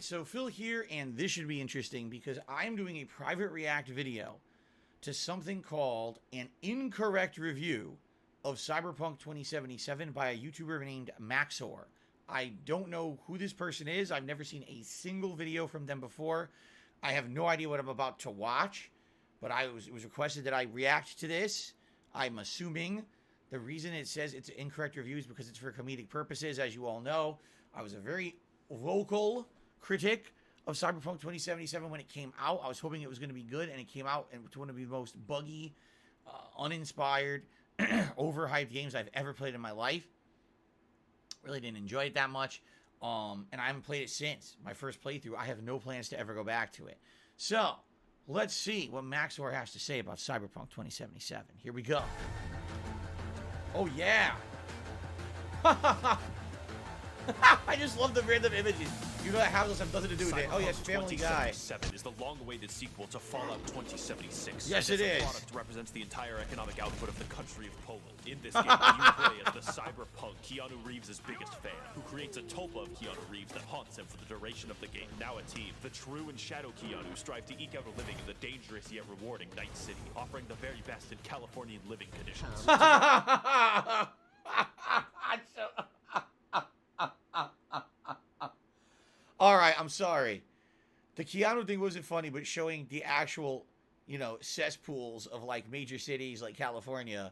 so Phil here, and this should be interesting because I'm doing a private react video to something called an incorrect review of Cyberpunk 2077 by a YouTuber named Maxor. I don't know who this person is. I've never seen a single video from them before. I have no idea what I'm about to watch, but it was requested that I react to this. I'm assuming the reason it says it's an incorrect review is because it's for comedic purposes. As you all know, I was a very vocal critic of Cyberpunk 2077 when it came out. I was hoping it was going to be good, and it came out and it's one of the most buggy, uninspired, overhyped games I've ever played in my life. Really didn't enjoy it that much, and I haven't played it since my first playthrough. I have no plans to ever go back to it. So, let's see what Maxor has to say about Cyberpunk 2077. Here we go. Oh, yeah. I just love the random images. You know that has nothing to do with it. Oh, yes, Family Guy. 2077 is the long-awaited sequel to Fallout 2076. Yes, it is. The product represents the entire economic output of the country of Poland. In this game, you play as the cyberpunk Keanu Reeves' biggest fan, who creates a tulpa of Keanu Reeves that haunts him for the duration of the game. Now a team, the true and shadow Keanu strive to eke out a living in the dangerous yet rewarding Night City, offering the very best in Californian living conditions. All right, I'm sorry. The Keanu thing wasn't funny, but showing the actual, you know, cesspools of, like, major cities like California,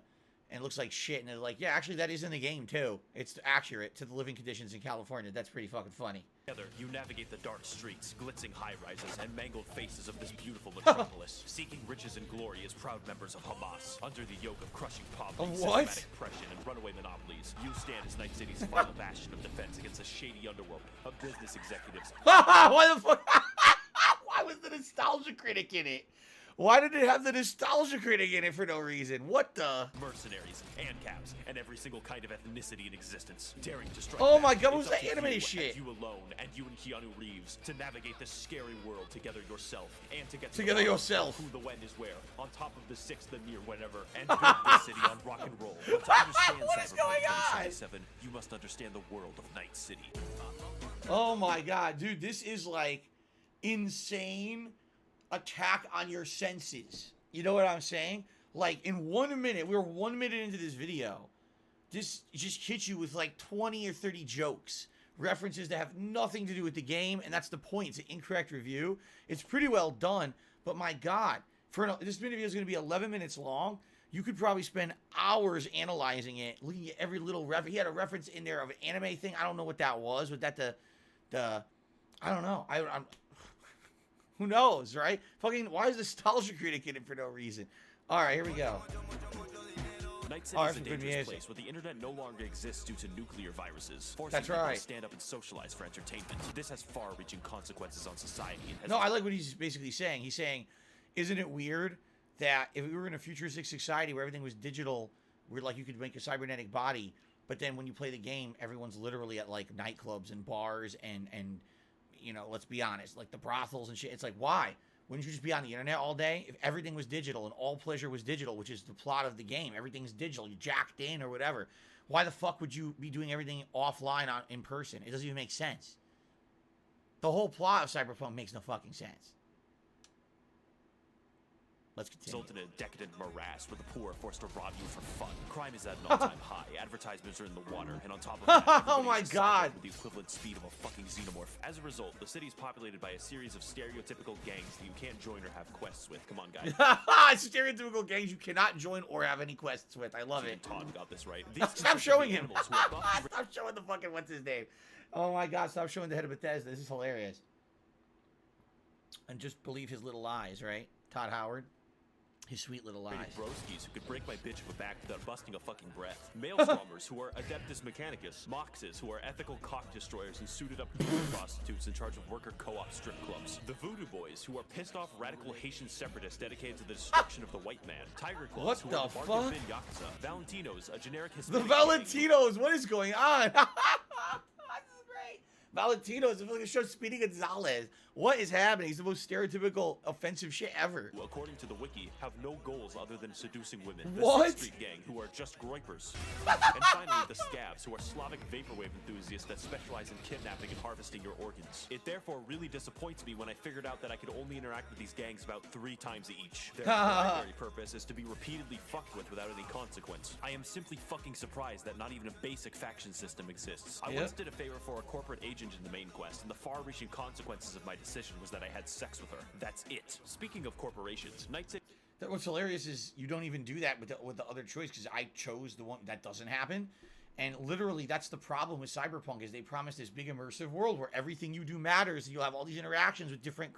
and it looks like shit, and they're like, yeah, actually, that is in the game, too. It's accurate to the living conditions in California. That's pretty fucking funny. Together, you navigate the dark streets, glitzing high-rises, and mangled faces of this beautiful metropolis, seeking riches and glory as proud members of Hamas. Under the yoke of crushing poverty, systematic oppression, and runaway monopolies, you stand as Night City's final bastion of defense against a shady underworld of business executives. Why the fuck? Why was the nostalgia critic in it? Why did it have the nostalgia critic in it for no reason? What the? Mercenaries, ANCAPs, and every single kind of ethnicity in existence. Daring to strike Oh back. my god, what was It's up that to anime you shit? And you alone, and you and Keanu Reeves, to navigate this scary world together yourself, and to get to Together the yourself. Who, the when, is where, on top of the sixth, the near, whenever, and build this city on rock and roll. But to understand What is going on? 2077, you must understand the world of Night City. Oh my god, dude, this is like insane attack on your senses. You know what I'm saying? Like, in 1 minute, we were 1 minute into this video. This just hits you with like 20 or 30 jokes. References that have nothing to do with the game, and that's the point. It's an incorrect review. It's pretty well done, but my god. This video is going to be 11 minutes long. You could probably spend hours analyzing it, looking at every little reference. He had a reference in there of an anime thing. I don't know what that was. Was that the I don't know. I'm who knows, right? Fucking, why is the nostalgia critic in it for no reason? All right, here we go. Night City is a dangerous place where the internet no longer exists due to nuclear viruses, forcing people to stand up and socialize for entertainment. This has far-reaching consequences on society. And no, I like what he's basically saying. He's saying, isn't it weird that if we were in a futuristic society where everything was digital, where like you could make a cybernetic body, but then when you play the game, everyone's literally at like nightclubs and bars and you know, let's be honest, like the brothels and shit. It's like, why? Wouldn't you just be on the internet all day? If everything was digital and all pleasure was digital, which is the plot of the game, everything's digital, you jacked in or whatever. Why the fuck would you be doing everything offline in person? It doesn't even make sense. The whole plot of Cyberpunk makes no fucking sense. Let's continue. Result in a decadent morass where the poor are forced to rob you for fun. Crime is at an all-time high. Advertisements are in the water, and on top of that, oh my god, with the equivalent speed of a fucking xenomorph. As a result, the city is populated by a series of stereotypical gangs that you can't join or have quests with. Come on, guys. Stereotypical gangs you cannot join or have any quests with. I love it. Todd got this right. Stop showing him. Stop showing the fucking what's his name. Oh my god, stop showing the head of Bethesda. This is hilarious. And just believe his little lies, right? Todd Howard. His sweet little eyes. Broskies who could break my bitch of a back without busting a fucking breath. Maelstormers who are Adeptus Mechanicus. Moxes who are ethical cock destroyers who suited up prostitutes in charge of worker co-op strip clubs. The Voodoo Boys who are pissed off radical Haitian separatists dedicated to the destruction of the white man. Tiger Claws who are the fuck? Yakuza. Valentinos, a generic Hispanic. The Valentinos, what is going on? This is great. Valentino is like a show Speedy Gonzalez. What is happening? He's the most stereotypical offensive shit ever. Who, according to the wiki, have no goals other than seducing women. What? The Sixth Street Gang, who are just groypers. And finally, the Scabs, who are Slavic vaporwave enthusiasts that specialize in kidnapping and harvesting your organs. It therefore really disappoints me when I figured out that I could only interact with these gangs about 3 times each. Their primary purpose is to be repeatedly fucked with without any consequence. I am simply fucking surprised that not even a basic faction system exists. I once did a favor for a corporate agent in the main quest, and the far-reaching consequences of my decision was that I had sex with her. That's it. Speaking of corporations, Night City... What's hilarious is you don't even do that with the other choice, because I chose the one that doesn't happen. And literally, that's the problem with Cyberpunk, is they promise this big immersive world where everything you do matters, and you'll have all these interactions with different...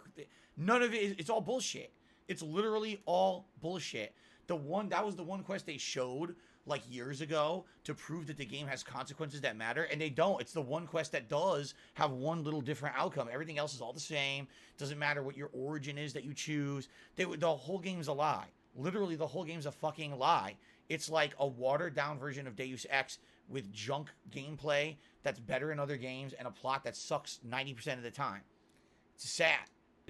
None of it, it's all bullshit. It's literally all bullshit. That was the one quest they showed like years ago to prove that the game has consequences that matter, and they don't. It's the one quest that does have one little different outcome. Everything else is all the same. Doesn't matter what your origin is that you choose. The whole game's a lie. Literally, the whole game's a fucking lie. It's like a watered down version of Deus Ex with junk gameplay that's better in other games and a plot that sucks 90% of the time. It's sad.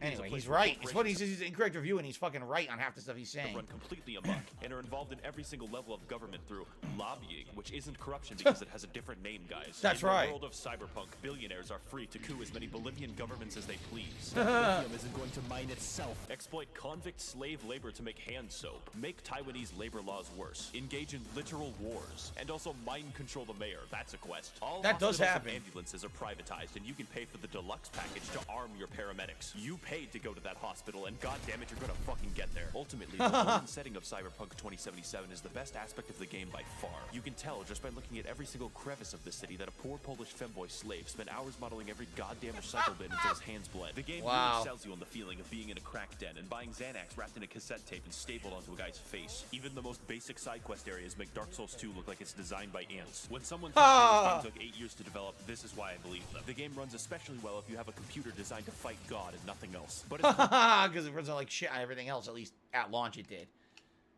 Anyway, he's right. It's funny, he's an incorrect review, and he's fucking right on half the stuff he's saying. Run completely amok and are involved in every single level of government through lobbying, which isn't corruption because it has a different name, guys. That's in right. In the world of Cyberpunk, billionaires are free to coup as many Bolivian governments as they please. Lithium isn't going to mine itself. Exploit convict slave labor to make hand soap. Make Taiwanese labor laws worse. Engage in literal wars. And also mind control the mayor. That's a quest. All that does happen. And ambulances are privatized, and you can pay for the deluxe package to arm your paramedics. You paid to go to that hospital, and goddammit, you're gonna fucking get there. Ultimately, the modern setting of Cyberpunk 2077 is the best aspect of the game by far. You can tell just by looking at every single crevice of the city that a poor Polish femboy slave spent hours modeling every goddamn recycle bin until his hands bled. The game really sells you on the feeling of being in a crack den and buying Xanax wrapped in a cassette tape and stapled onto a guy's face. Even the most basic side quest areas make Dark Souls 2 look like it's designed by ants. When someone says this game took 8 years to develop, this is why I believe them. The game runs especially well if you have a computer designed to fight God and nothing else. But it's because it runs like shit on everything else, at least at launch it did.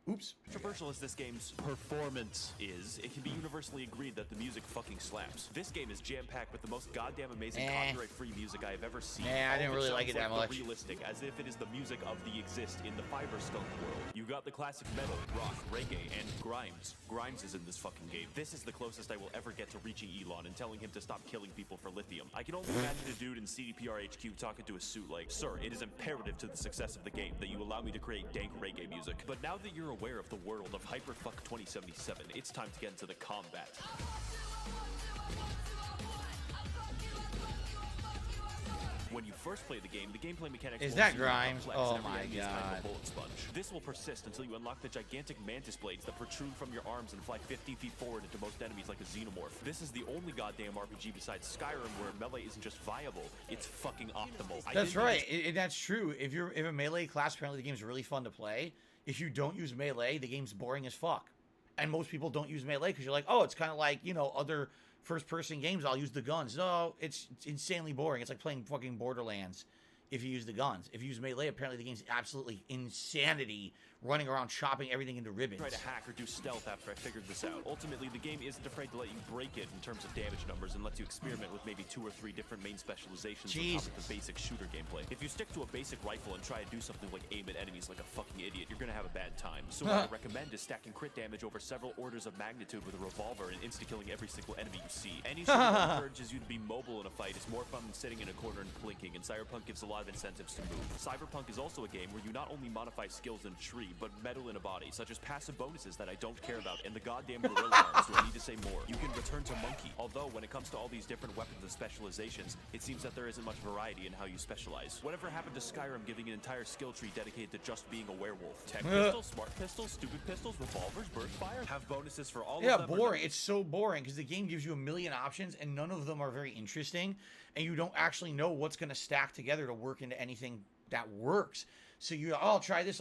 Oops. Controversial as this game's performance is, it can be universally agreed that the music fucking slaps. This game is jam-packed with the most goddamn amazing copyright-free music I have ever seen. I didn't really like it that much. Realistic, as if it is the music of the exist in the Cyberpunk world. You got the classic metal, rock, reggae, and Grimes. Grimes is in this fucking game. This is the closest I will ever get to reaching Elon and telling him to stop killing people for lithium. I can only imagine a dude in CDPR HQ talking to a suit like, "Sir, it is imperative to the success of the game that you allow me to create dank reggae music." But now that you're aware of the world of Hyperfuck 2077, it's time to get into the combat. When you first play the game, the gameplay mechanics is that Grimes? Oh my god. Bullet sponge. This will persist until you unlock the gigantic mantis blades that protrude from your arms and fly 50 feet forward into most enemies like a xenomorph. This is the only goddamn RPG besides Skyrim where melee isn't just viable, it's fucking optimal. That's right, that's true. If a melee class, apparently the game's really fun to play. If you don't use melee, the game's boring as fuck. And most people don't use melee because you're like, oh, it's kind of like, you know, other first-person games, I'll use the guns. No, it's insanely boring. It's like playing fucking Borderlands if you use the guns. If you use melee, apparently the game's absolutely insanity, running around chopping everything into ribbons. Try to hack or do stealth after I figured this out. Ultimately, the game isn't afraid to let you break it in terms of damage numbers and lets you experiment with maybe 2 or 3 different main specializations on top of the basic shooter gameplay. If you stick to a basic rifle and try to do something like aim at enemies like a fucking idiot, you're gonna have a bad time. So what I recommend is stacking crit damage over several orders of magnitude with a revolver and insta-killing every single enemy you see. Any shooter that encourages you to be mobile in a fight is more fun than sitting in a corner and blinking, and Cyberpunk gives a lot of incentives to move. Cyberpunk is also a game where you not only modify skills in a tree, but metal in a body, such as passive bonuses that I don't care about, and the goddamn gorilla arms, do I need to say more? You can return to monkey, although when it comes to all these different weapons and specializations, it seems that there isn't much variety in how you specialize. Whatever happened to Skyrim giving an entire skill tree dedicated to just being a werewolf? Tech pistols, smart pistols, stupid pistols, revolvers, burst fire, have bonuses for all of them. Yeah, boring. It's so boring because the game gives you a million options and none of them are very interesting, and you don't actually know what's going to stack together to work into anything that works. So you, oh, I'll try this,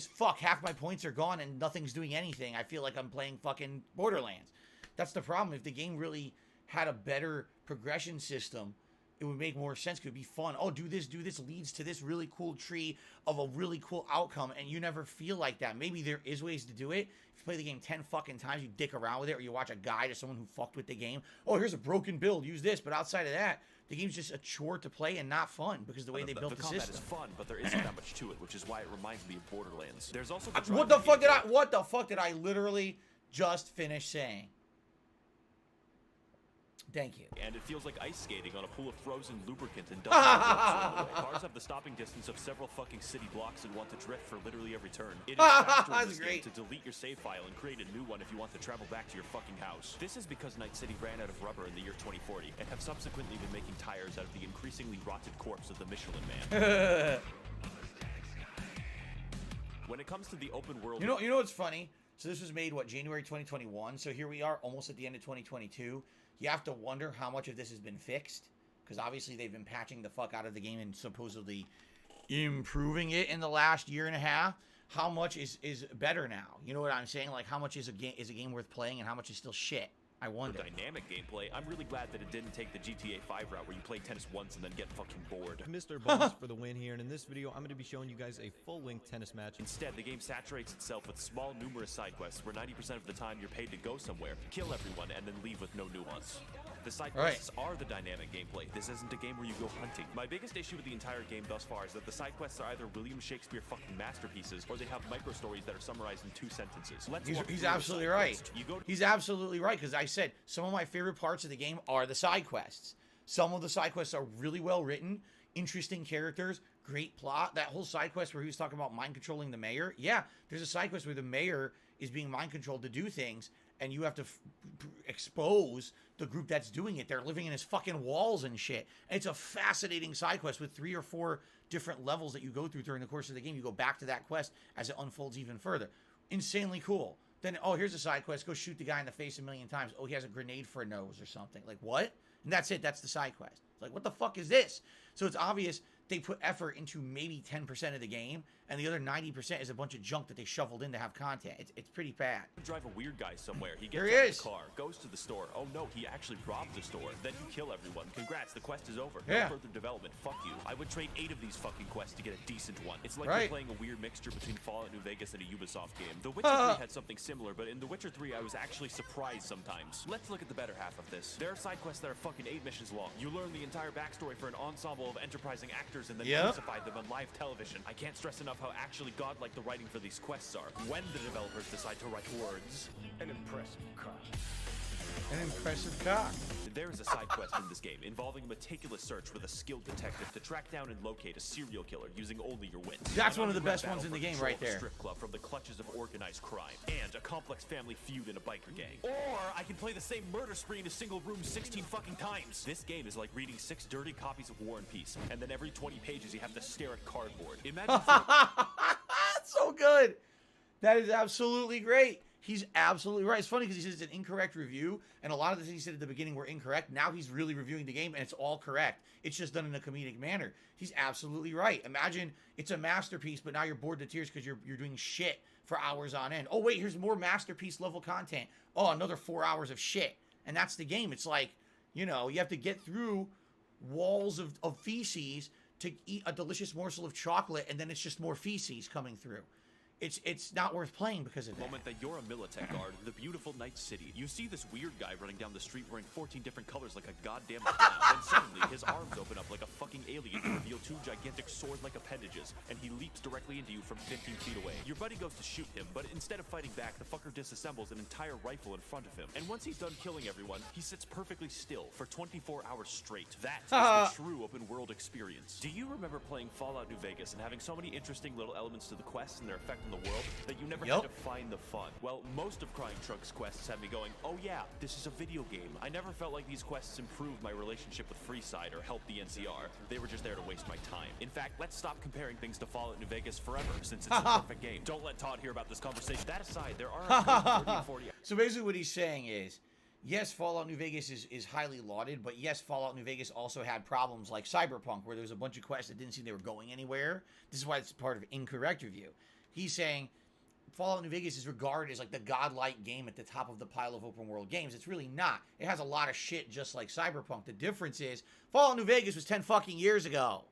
fuck, half my points are gone and nothing's doing anything. I feel like I'm playing fucking Borderlands. That's the problem. If the game really had a better progression system, it would make more sense. It would be fun. Oh, do this leads to this really cool tree of a really cool outcome, and you never feel like that. Maybe there is ways to do it. If you play the game 10 fucking times, you dick around with it, or you watch a guide or someone who fucked with the game. Oh, here's a broken build. Use this. But outside of that, the game's just a chore to play and not fun because the way they built the system. The combat is fun, but there isn't that much to it, which is why it reminds me of Borderlands. There's also what the fuck did I literally just finish saying? Thank you. And it feels like ice skating on a pool of frozen lubricant and doesn't cars have the stopping distance of several fucking city blocks and want to drift for literally every turn. It is faster in this game to delete your save file and create a new one if you want to travel back to your fucking house. This is because Night City ran out of rubber in the year 2040 and have subsequently been making tires out of the increasingly rotted corpse of the Michelin Man. When it comes to the open world, you know what's funny? So this was made January 2021. So here we are, almost at the end of 2022. You have to wonder how much of this has been fixed, because obviously they've been patching the fuck out of the game and supposedly improving it in the last year and a half. How much is better now? You know what I'm saying? Like, how much is a game worth playing, and how much is still shit? I wonder. Dynamic gameplay. I'm really glad that it didn't take the GTA 5 route where you play tennis once and then get fucking bored. Mr. Boss for the win here, and in this video, I'm going to be showing you guys a full-length tennis match. Instead, the game saturates itself with small, numerous side quests where 90% of the time you're paid to go somewhere, kill everyone, and then leave with no nuance. The side quests are the dynamic gameplay. This isn't a game where you go hunting. My biggest issue with the entire game thus far is that the side quests are either William Shakespeare fucking masterpieces, or they have micro stories that are summarized in 2 sentences. He's absolutely right. He's absolutely right, because I said some of my favorite parts of the game are the side quests. Some of the side quests are really well written, interesting characters, great plot. That whole side quest where he was talking about mind controlling the mayor. Yeah, there's a side quest where the mayor is being mind controlled to do things, and you have to expose the group that's doing it. They're living in his fucking walls and shit. And it's a fascinating side quest with 3 or 4 different levels that you go through during the course of the game. You go back to that quest as it unfolds even further. Insanely cool. Then, oh, here's a side quest. Go shoot the guy in the face 1,000,000 times. Oh, he has a grenade for a nose or something. Like, what? And that's it. That's the side quest. It's like, what the fuck is this? So it's obvious they put effort into maybe 10% of the game, and the other 90% is a bunch of junk that they shoveled in to have content. It's pretty bad. Drive a weird guy somewhere. He gets out of the car, goes to the store. Oh no, he actually robbed the store. Then you kill everyone. Congrats, the quest is over. No further development. Fuck you. I would trade 8 of these fucking quests to get a decent one. It's like you're playing a weird mixture between Fallout New Vegas and a Ubisoft game. The Witcher 3 had something similar, but in The Witcher 3 I was actually surprised sometimes. Let's look at the better half of this. There are side quests that are fucking 8 missions long. You learn the entire backstory for an ensemble of enterprising actors and then crucify them on live television. I can't stress enough how actually godlike the writing for these quests are. When the developers decide to write words, an impressive cock. An impressive cock. There is a side quest in this game involving a meticulous search with a skilled detective to track down and locate a serial killer using only your wits. That's one of the best ones in the game right there. Strip club from the clutches of organized crime, and a complex family feud in a biker gang. Or I can play the same murder spree in a single room 16 fucking times. This game is like reading 6 dirty copies of War and Peace, and then every 20 pages you have to stare at cardboard. Imagine. That's so good. That is absolutely great. He's absolutely right. It's funny because he says it's an incorrect review, and a lot of the things he said at the beginning were incorrect. Now he's really reviewing the game, and it's all correct. It's just done in a comedic manner. He's absolutely right. Imagine it's a masterpiece, but now you're bored to tears because you're doing shit for hours on end. Oh, wait, here's more masterpiece level content. Oh, another 4 hours of shit. And that's the game. It's like, you know, you have to get through walls of feces to eat a delicious morsel of chocolate, and then it's just more feces coming through. It's not worth playing because of that. The moment that you're a Militech guard, the beautiful Night City, you see this weird guy running down the street wearing 14 different colors like a goddamn clown. Then suddenly, his arms open up like a fucking alien to reveal 2 gigantic sword-like appendages, and he leaps directly into you from 15 feet away. Your buddy goes to shoot him, but instead of fighting back, the fucker disassembles an entire rifle in front of him. And once he's done killing everyone, he sits perfectly still for 24 hours straight. That is the true open-world experience. Do you remember playing Fallout New Vegas and having so many interesting little elements to the quests and their effect on the world that you never had to find the fun? Well, most of Crying Trunk's quests have me going, oh yeah, this is a video game. I never felt like these quests improved my relationship with Freeside or helped the NCR. They were just there to waste my time. In fact, let's stop comparing things to Fallout New Vegas forever, since it's a perfect game. Don't let Todd hear about this conversation. That aside, there are 30 and 40. So basically what he's saying is, yes, Fallout New Vegas is highly lauded, but yes, Fallout New Vegas also had problems like Cyberpunk, where there was a bunch of quests that didn't seem they were going anywhere. This is why it's part of incorrect review. He's saying Fallout New Vegas is regarded as like the godlike game at the top of the pile of open world games. It's really not. It has a lot of shit just like Cyberpunk. The difference is Fallout New Vegas was 10 fucking years ago.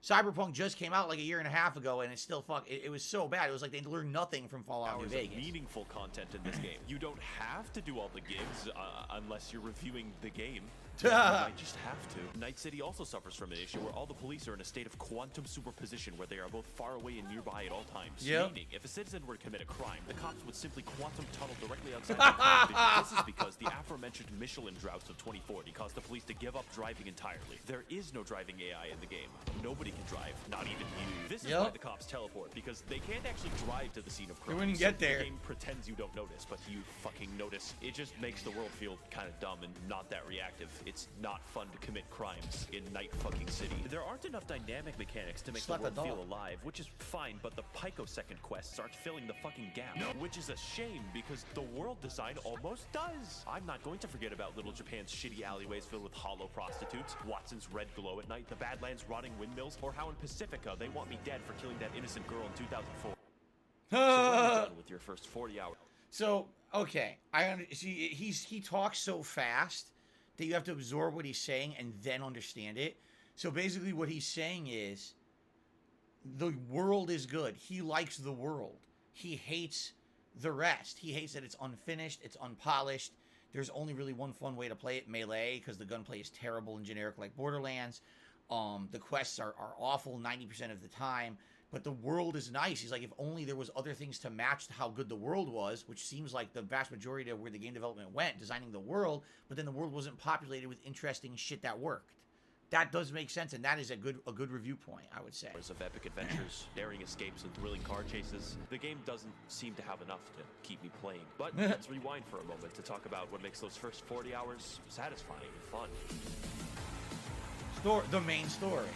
Cyberpunk just came out like a year and a half ago, and it's still it was so bad. It was like they learned nothing from Fallout New Vegas. Meaningful content in this game. You don't have to do all the gigs unless you're reviewing the game. You might just have to. Night City also suffers from an issue where all the police are in a state of quantum superposition where they are both far away and nearby at all times. Yep. Meaning, if a citizen were to commit a crime, the cops would simply quantum tunnel directly outside the crime vision. This is because the aforementioned Michelin droughts of 2040 caused the police to give up driving entirely. There is no driving AI in the game. Nobody can drive, not even you. This is why the cops teleport, because they can't actually drive to the scene of crime. They wouldn't get there. The game pretends you don't notice, but you fucking notice. It just makes the world feel kind of dumb and not that reactive. It's not fun to commit crimes in Night fucking City. There aren't enough dynamic mechanics to make the world feel alive, which is fine, but the picosecond quests aren't filling the fucking gap. No. Which is a shame, because the world design almost does. I'm not going to forget about Little Japan's shitty alleyways filled with hollow prostitutes, Watson's red glow at night, the Badlands rotting windmills, or how in Pacifica they want me dead for killing that innocent girl in 2004. So when you're done with your first 40 hours. So, okay, see, he talks so fast that you have to absorb what he's saying and then understand it. So basically what he's saying is the world is good. He likes the world. He hates the rest. He hates that it's unfinished, it's unpolished. There's only really one fun way to play it, melee, because the gunplay is terrible and generic like Borderlands. The quests are awful 90% of the time, but the world is nice. He's like, if only there was other things to match how good the world was, which seems like the vast majority of where the game development went, designing the world, but then the world wasn't populated with interesting shit that worked. That does make sense, and that is a good review point, I would say. Of epic adventures, daring escapes, and thrilling car chases, the game doesn't seem to have enough to keep me playing. But let's rewind for a moment to talk about what makes those first 40 hours satisfying and fun. The main story.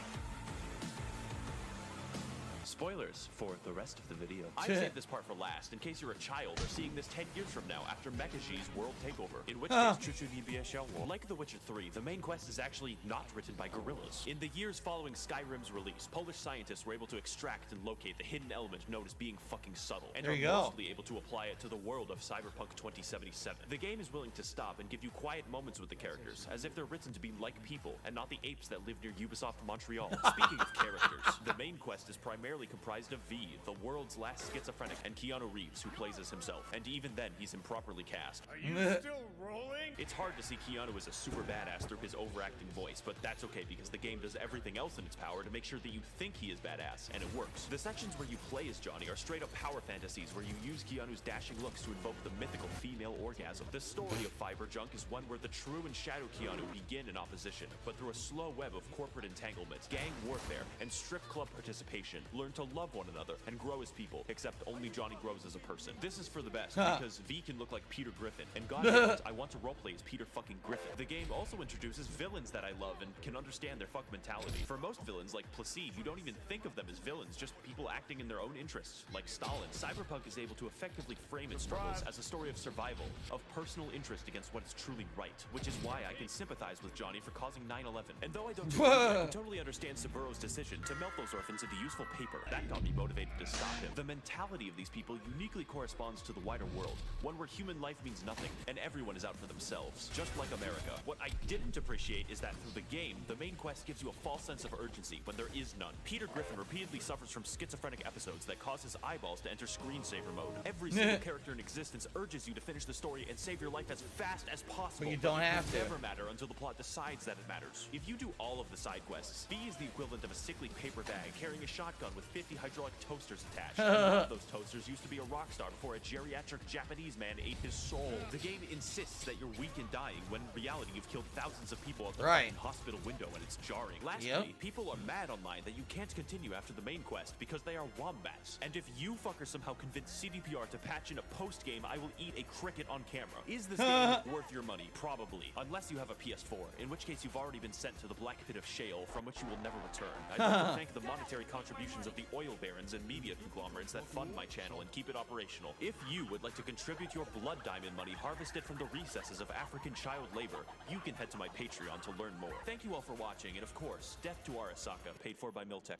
Spoilers for the rest of the video. I saved this part for last, in case you're a child or seeing this 10 years from now after Mekaji's world takeover. In which case, like The Witcher 3, the main quest is actually not written by guerrillas. In the years following Skyrim's release, Polish scientists were able to extract and locate the hidden element known as being fucking subtle, and are mostly able to apply it to the world of Cyberpunk 2077. The game is willing to stop and give you quiet moments with the characters, as if they're written to be like people, and not the apes that live near Ubisoft Montreal. Speaking of characters, the main quest is primarily comprised of V, the world's last schizophrenic, and Keanu Reeves, who plays as himself. And even then, he's improperly cast. Are you still rolling? It's hard to see Keanu as a super badass through his overacting voice, but that's okay because the game does everything else in its power to make sure that you think he is badass, and it works. The sections where you play as Johnny are straight up power fantasies where you use Keanu's dashing looks to invoke the mythical female orgasm. The story of Fiber Junk is one where the true and shadow Keanu begin in opposition, but through a slow web of corporate entanglement, gang warfare, and strip club participation, learn to love one another and grow as people, except only Johnny grows as a person. This is for the best because V can look like Peter Griffin, and God knows I want to roleplay as Peter fucking Griffin. The game also introduces villains that I love and can understand their fuck mentality. For most villains, like Placide, you don't even think of them as villains, just people acting in their own interests, like Stalin. Cyberpunk is able to effectively frame its struggles as a story of survival, of personal interest against what is truly right, which is why I can sympathize with Johnny for causing 9/11. And though I don't agree, I can totally understand Saburo's decision to melt those orphans into useful paper. That got me motivated to stop him. The mentality of these people uniquely corresponds to the wider world, one where human life means nothing, and everyone is out for themselves, just like America. What I didn't appreciate is that through the game, the main quest gives you a false sense of urgency when there is none. Peter Griffin repeatedly suffers from schizophrenic episodes that cause his eyeballs to enter screensaver mode. Every single character in existence urges you to finish the story and save your life as fast as possible. But you don't have to. It never matter until the plot decides that it matters. If you do all of the side quests, V is the equivalent of a sickly paper bag carrying a shotgun with 50 hydraulic toasters attached. One of those toasters used to be a rock star before a geriatric Japanese man ate his soul. The game insists that you're weak and dying when in reality you've killed thousands of people at the hospital window, and it's jarring. Lastly, people are mad online that you can't continue after the main quest because they are wombats. And if you fuckers somehow convince CDPR to patch in a post-game, I will eat a cricket on camera. Is this game worth your money? Probably. Unless you have a PS4, in which case you've already been sent to the black pit of shale from which you will never return. I'd like to thank the monetary contributions of the oil barons and media conglomerates that fund my channel and keep it operational. If you would like to contribute your blood diamond money harvested from the recesses of African child labor, you can head to my Patreon to learn more. Thank you all for watching, and of course, death to Arasaka, paid for by Miltech.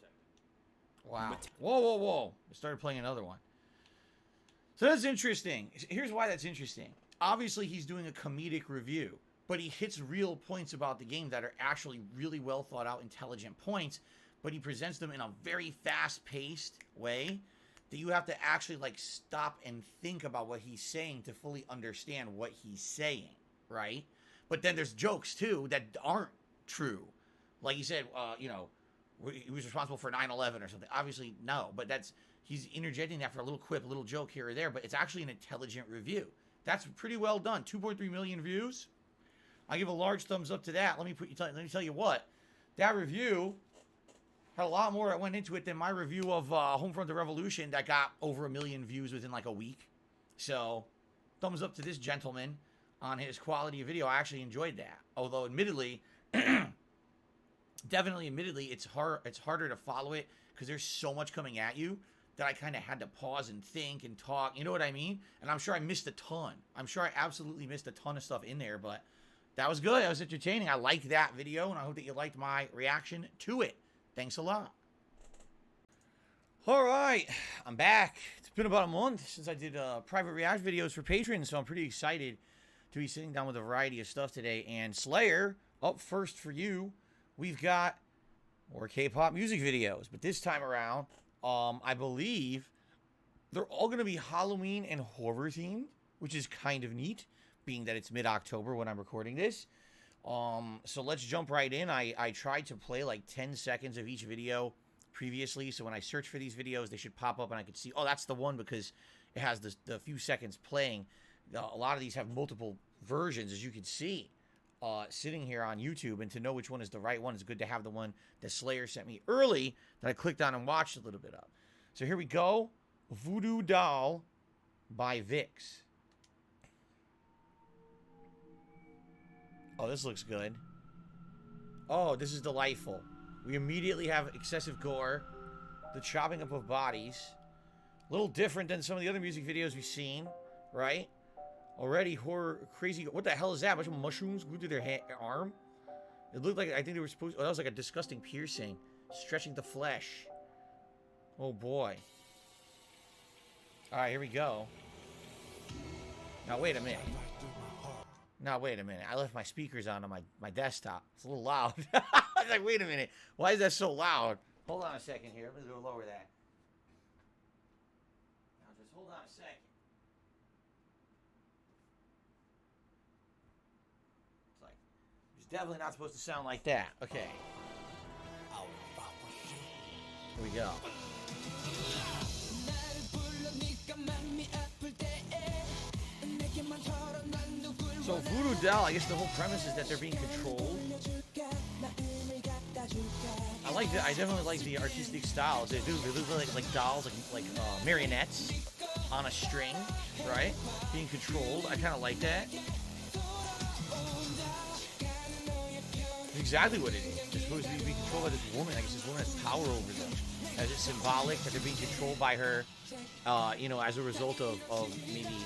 Wow. Whoa, whoa, whoa. I started playing another one. So that's interesting. Here's why that's interesting. Obviously, he's doing a comedic review, but he hits real points about the game that are actually really well thought out, intelligent points, but he presents them in a very fast-paced way that you have to actually like stop and think about what he's saying to fully understand what he's saying, right? But then there's jokes too that aren't true. Like he said, you know, he was responsible for 9/11 or something. Obviously, no, but he's interjecting that for a little quip, a little joke here or there, but it's actually an intelligent review. That's pretty well done. 2.3 million views. I give a large thumbs up to that. Let me tell you what, that review had a lot more that went into it than my review of Homefront: The Revolution that got over 1 million views within like a week. So, thumbs up to this gentleman on his quality of video. I actually enjoyed that. Although, admittedly, admittedly, it's harder to follow it because there's so much coming at you that I kind of had to pause and think and talk. You know what I mean? And I'm sure I missed a ton. I'm sure I absolutely missed a ton of stuff in there, but that was good. That was entertaining. I liked that video, and I hope that you liked my reaction to it. Thanks a lot. All right, I'm back. It's been about a month since I did private react videos for patrons, so I'm pretty excited to be sitting down with a variety of stuff today. And Slayer, up first for you. We've got more K-pop music videos, but this time around, I believe they're all going to be Halloween and horror themed, which is kind of neat, being that it's mid-October when I'm recording this. So let's jump right in. I tried to play like 10 seconds of each video previously, so when I search for these videos, they should pop up and I could see, oh, that's the one because it has the few seconds playing. A lot of these have multiple versions, as you can see, sitting here on YouTube, and to know which one is the right one, it's good to have the one that Slayer sent me early that I clicked on and watched a little bit of. So here we go. Voodoo Doll by Vix. Oh, this looks good. Oh, this is delightful. We immediately have excessive gore, the chopping up of bodies. A little different than some of the other music videos we've seen, right? Already horror, crazy. What the hell is that? A bunch of mushrooms glued to their arm? It looked like, I think they were supposed, oh, that was like a disgusting piercing. Stretching the flesh. Oh, boy. All right, here we go. Now, wait a minute. Now, wait a minute. I left my speakers on my desktop. It's a little loud. I was like, wait a minute. Why is that so loud? Hold on a second here. Let me go lower that. Now, just hold on a second. It's like, it's definitely not supposed to sound like that. Okay. Here we go. So Voodoo Doll, I guess the whole premise is that they're being controlled. I definitely like the artistic style. They look like dolls, like marionettes on a string, right? Being controlled. I kind of like that. It's exactly what it is. They're supposed to be controlled by this woman. I guess this woman has power over them. Is it symbolic that they're being controlled by her, you know, as a result of maybe,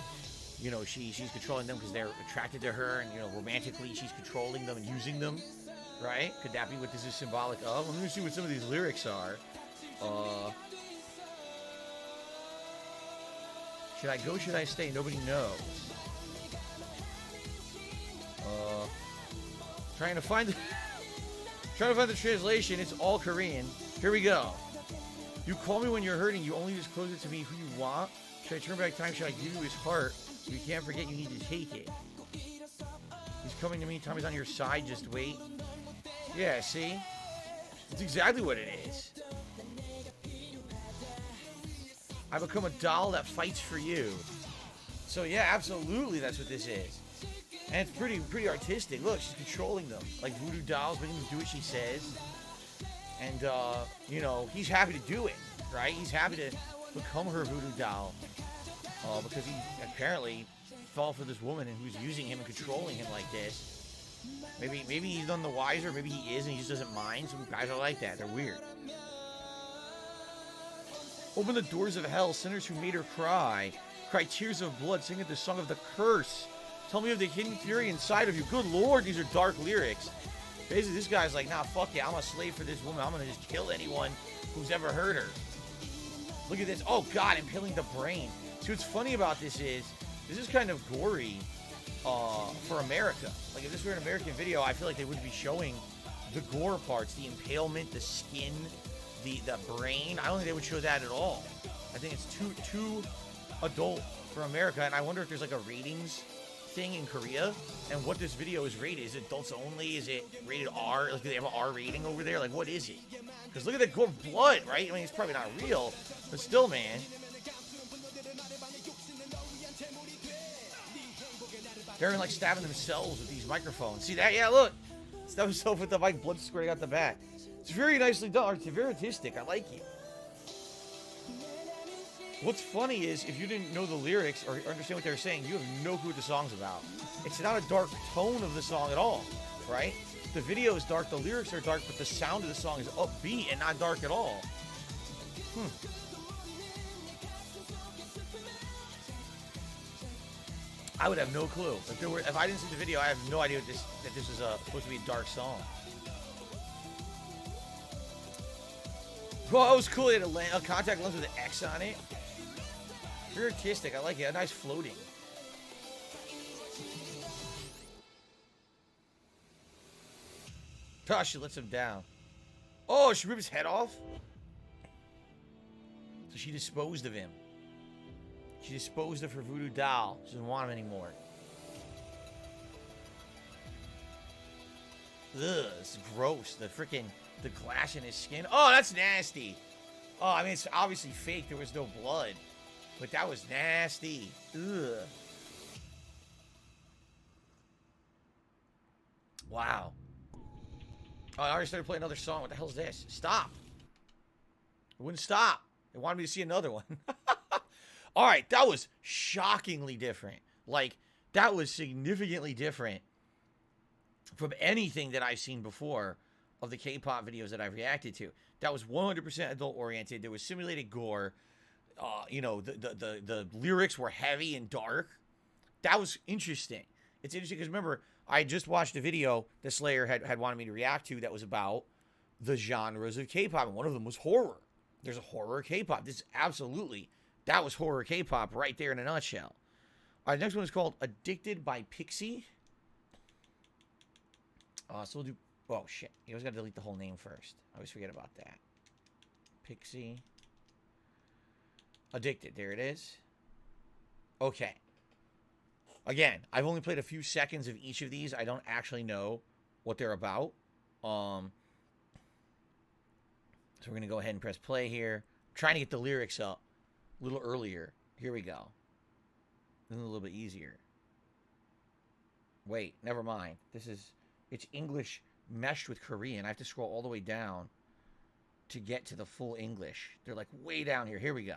you know, she's controlling them because they're attracted to her, and, you know, romantically she's controlling them and using them, right? Could that be what this is symbolic of? Let me see what some of these lyrics are. Should I go? Should I stay? Nobody knows. Trying to find the translation. It's all Korean. Here we go. You call me when you're hurting. You only disclose it to me who you want. Should I turn back time? Should I give you his heart? You can't forget you need to take it. He's coming to me. Tommy's on your side. Just wait. Yeah, see? It's exactly what it is. I become a doll that fights for you. So yeah, absolutely that's what this is. And it's pretty artistic. Look, she's controlling them. Like voodoo dolls, making them do what she says. And, you know, he's happy to do it, right? He's happy to become her voodoo doll. Because he apparently fell for this woman and who's using him and controlling him like this. Maybe he's none the wiser. Maybe he is and he just doesn't mind. Some guys are like that. They're weird. Open the doors of hell, sinners who made her cry. Cry tears of blood, sing the song of the curse. Tell me of the hidden fury inside of you. Good Lord, these are dark lyrics. Basically, this guy's like, nah, fuck yeah, I'm a slave for this woman. I'm gonna just kill anyone who's ever hurt her. Look at this. Oh, God, impaling the brain. See, what's funny about this is kind of gory for America. Like, if this were an American video, I feel like they wouldn't be showing the gore parts, the impalement, the skin, the brain. I don't think they would show that at all. I think it's too adult for America, and I wonder if there's like a ratings thing in Korea, and what this video is rated. Is it adults only? Is it rated R? Like, do they have an R rating over there? Like, what is it? Because look at that gore blood, right? I mean, it's probably not real, but still, man. They're like stabbing themselves with these microphones. See that? Yeah, look. Stab himself with the mic, blood squirting out the back. It's very nicely done. It's very artistic. I like it. What's funny is, if you didn't know the lyrics or understand what they're saying, you have no clue what the song's about. It's not a dark tone of the song at all, right? The video is dark, the lyrics are dark, but the sound of the song is upbeat and not dark at all. I would have no clue. If I didn't see the video, I have no idea that this is supposed to be a dark song. Well, it was cool. It had a contact lens with an X on it. Very artistic. I like it. A nice floating. Oh, she lets him down. Oh, she ripped his head off? So she disposed of him. She disposed of her voodoo doll. She doesn't want him anymore. Ugh, it's gross. The glass in his skin. Oh, that's nasty. Oh, I mean, it's obviously fake. There was no blood. But that was nasty. Ugh. Wow. Oh, I already started playing another song. What the hell is this? Stop. It wouldn't stop. They wanted me to see another one. All right, that was shockingly different. Like, that was significantly different from anything that I've seen before of the K-pop videos that I've reacted to. That was 100% adult-oriented. There was simulated gore. You know, the lyrics were heavy and dark. That was interesting. It's interesting because, remember, I just watched a video that Slayer had wanted me to react to that was about the genres of K-pop, and one of them was horror. There's a horror K-pop. This is absolutely... That was horror K-pop right there in a nutshell. All right, next one is called Addicted by Pixie. So we'll do... Oh, shit. You always got to delete the whole name first. I always forget about that. Pixie. Addicted. There it is. Okay. Again, I've only played a few seconds of each of these. I don't actually know what they're about. So we're going to go ahead and press play here. I'm trying to get the lyrics up a little earlier. Here we go. A little bit easier. Wait, never mind. It's English meshed with Korean. I have to scroll all the way down to get to the full English. They're like way down here. Here we go.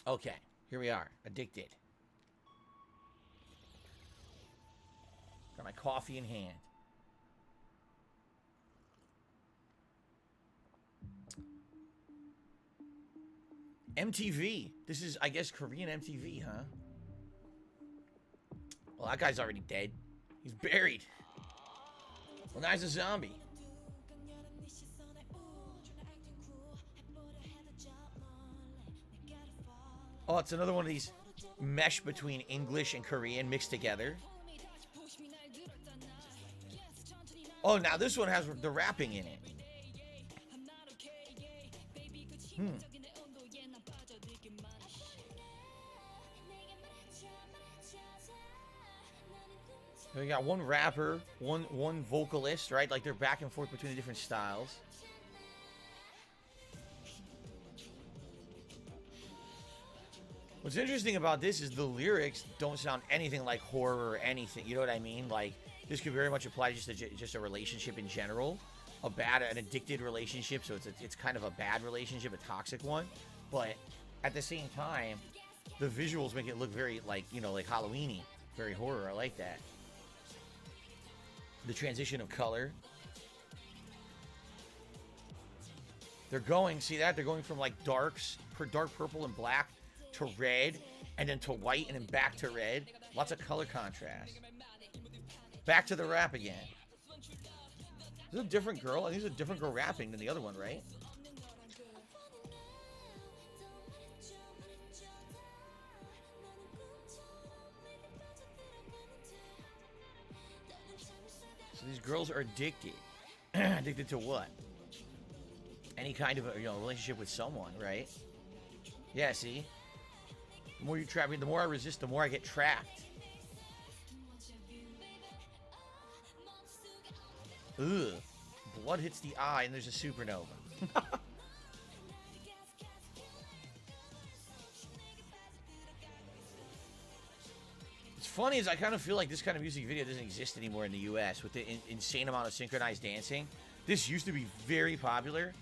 Okay, here we are. Addicted. Got my coffee in hand. MTV. This is, I guess, Korean MTV, huh? Well, that guy's already dead. He's buried. Well, now he's a zombie. Oh, it's another one of these mesh between English and Korean mixed together. Oh, now this one has the rapping in it. So we got one rapper, one vocalist, right? Like they're back and forth between the different styles. What's interesting about this is the lyrics don't sound anything like horror or anything. You know what I mean? Like, this could very much apply to just a relationship in general. An addicted relationship. So it's kind of a bad relationship, a toxic one. But at the same time, the visuals make it look very, like, you know, like Halloween-y. Very horror. I like that. The transition of color. They're going, see that? They're going from like dark purple and black to red, and then to white, and then back to red. Lots of color contrast. Back to the rap again. This is a different girl. I think it's a different girl rapping than the other one, right? So these girls are addicted. Addicted to what? Any kind of a, relationship with someone, right? Yeah, see? The more you trap me, the more I resist, the more I get trapped. Ugh. Blood hits the eye and there's a supernova. What's funny is I kind of feel like this kind of music video doesn't exist anymore in the US with the insane amount of synchronized dancing. This used to be very popular,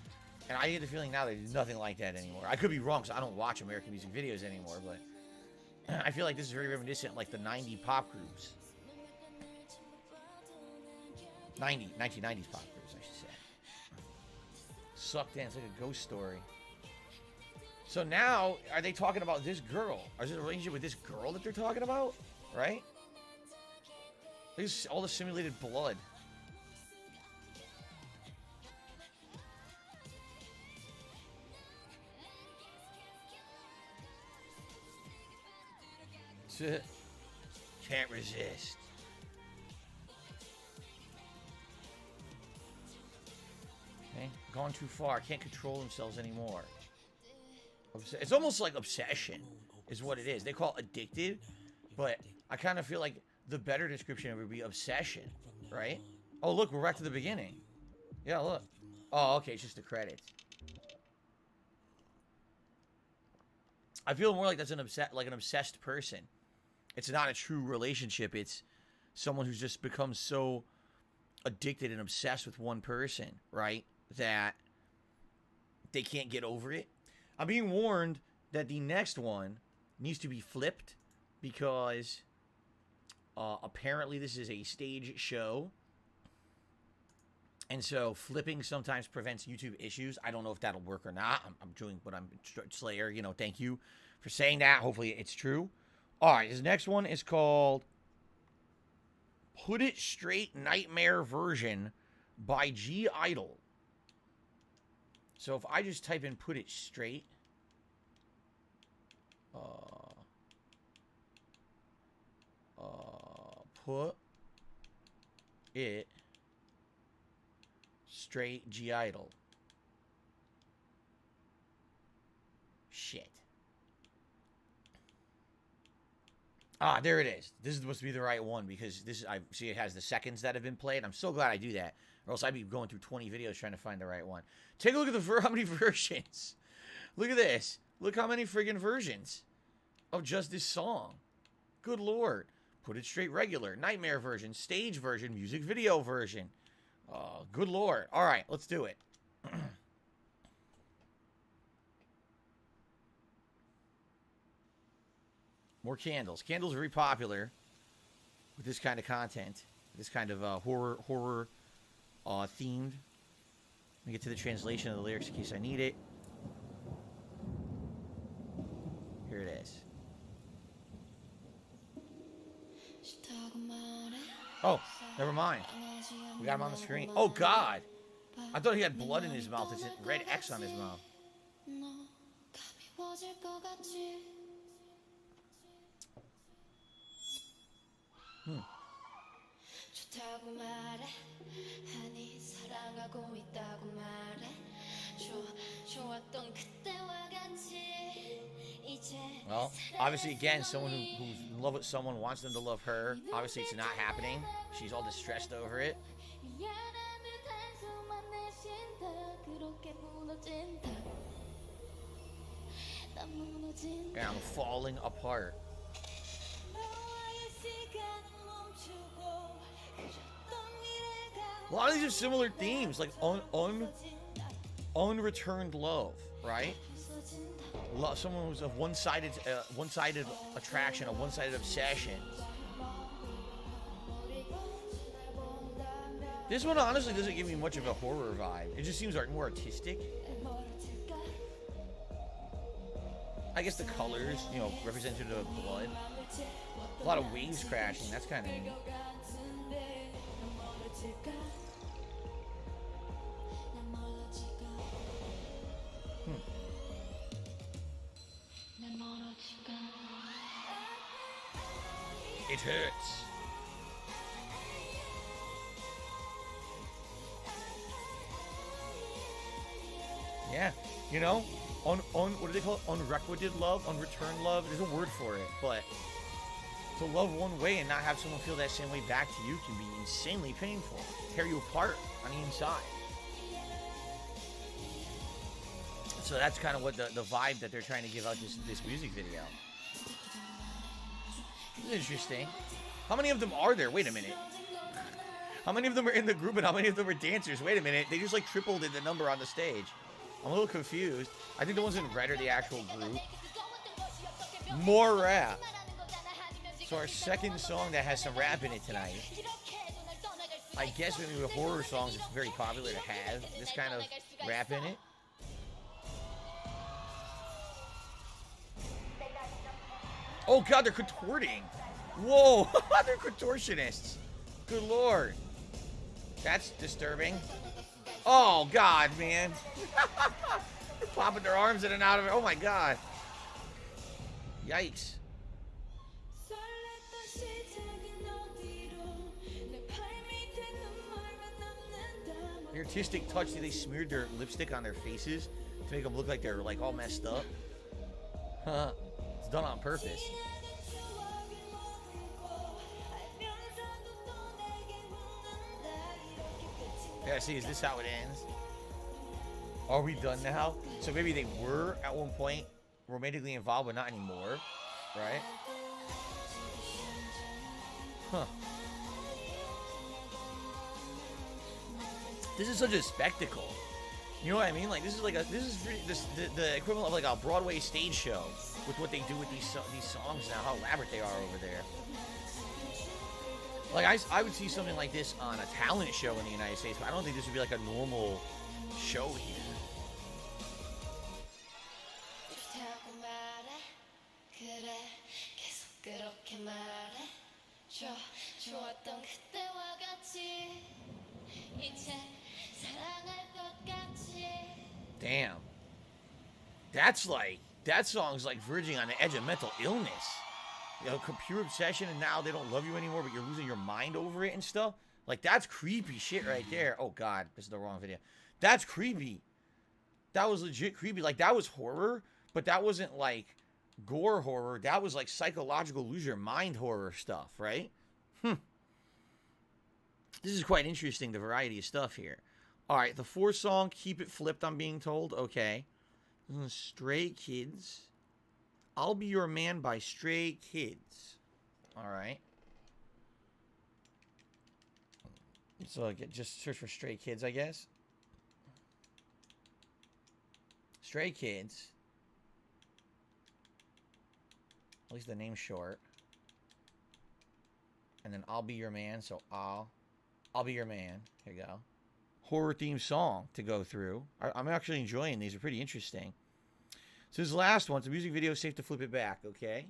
and I get the feeling now there's nothing like that anymore. I could be wrong because I don't watch American music videos anymore, but I feel like this is very reminiscent like the 90s pop groups. 1990s pop groups, I should say. Suck dance like a ghost story. So now, are they talking about this girl? Is it a relationship with this girl that they're talking about? Right? Look at all the simulated blood. Can't resist. Okay, gone too far. Can't control themselves anymore. It's almost like obsession, is what it is. They call it addicted, but I kind of feel like the better description of it would be obsession, right? Oh, look, we're back to the beginning. Yeah, look. Oh, okay, it's just the credits. I feel more like that's an obsessed person. It's not a true relationship. It's someone who's just become so addicted and obsessed with one person, right? That they can't get over it. I'm being warned that the next one needs to be flipped because apparently this is a stage show. And so flipping sometimes prevents YouTube issues. I don't know if that'll work or not. I'm doing what I'm Slayer, thank you for saying that. Hopefully it's true. All right, this next one is called Put It Straight Nightmare Version by G Idol. So if I just type in Put It Straight, put it straight G Idol. Shit. Ah, there it is. This is supposed to be the right one because I see it has the seconds that have been played. I'm so glad I do that, or else I'd be going through 20 videos trying to find the right one. Take a look at how many versions. Look at this. Look how many friggin' versions of just this song. Good Lord. Put It Straight regular, nightmare version, stage version, music video version. Oh, good Lord. All right, let's do it. More candles. Candles are very popular with this kind of content, this kind of horror themed. Let me get to the translation of the lyrics in case I need it. Here it is. Oh, never mind. We got him on the screen. Oh, God. I thought he had blood in his mouth. It's a red X on his mouth. Well, obviously, again, someone who's in love with someone wants them to love her. Obviously, it's not happening. She's all distressed over it. Yeah, I'm falling apart. A lot of these are similar themes, like unreturned love, right? Someone who's a one-sided attraction, a one-sided obsession. This one honestly doesn't give me much of a horror vibe. It just seems more artistic. I guess the colors, representative of blood. A lot of waves crashing. That's kind of neat. It hurts. Yeah, you know, what do they call it? Unrequited love, unreturned love. There's a word for it, but to love one way and not have someone feel that same way back to you can be insanely painful. Tear you apart on the inside. So that's kind of what the vibe that they're trying to give out this music video. It's interesting. How many of them are there? Wait a minute. How many of them are in the group and how many of them are dancers? Wait a minute. They just like tripled in the number on the stage. I'm a little confused. I think the ones in red are the actual group. More rap. So our second song that has some rap in it tonight. I guess maybe with horror songs, it's very popular to have this kind of rap in it. Oh god, they're contorting. Whoa, they're contortionists. Good lord. That's disturbing. Oh god, man. They're popping their arms in and out of it. Oh my god. Yikes. The artistic touch that they smeared their lipstick on their faces to make them look like they're like all messed up. Huh. It's done on purpose. Yeah, see, is this how it ends? Are we done now? So maybe they were at one point romantically involved, but not anymore, right? Huh. This is such a spectacle. You know what I mean? Like this is the equivalent of like a Broadway stage show with what they do with these songs now. How elaborate they are over there. Like I would see something like this on a talent show in the United States, but I don't think this would be like a normal show here. Damn. That song's like verging on the edge of mental illness. You know, pure obsession, and now they don't love you anymore, but you're losing your mind over it and stuff. Like, that's creepy shit right there. Oh, God, this is the wrong video. That's creepy. That was legit creepy. Like, that was horror, but that wasn't, like, gore horror. That was, like, psychological lose your mind horror stuff, right? This is quite interesting, the variety of stuff here. All right, the fourth song, Keep It Flipped, I'm being told. Okay. Stray Kids. I'll Be Your Man by Stray Kids. All right. So just search for Stray Kids, I guess. Stray Kids. At least the name's short. And then I'll Be Your Man. So I'll Be Your Man. Here you go. Horror themed song to go through. I'm actually enjoying these. They're pretty interesting. So this last one, it's a music video, safe to flip it back, okay?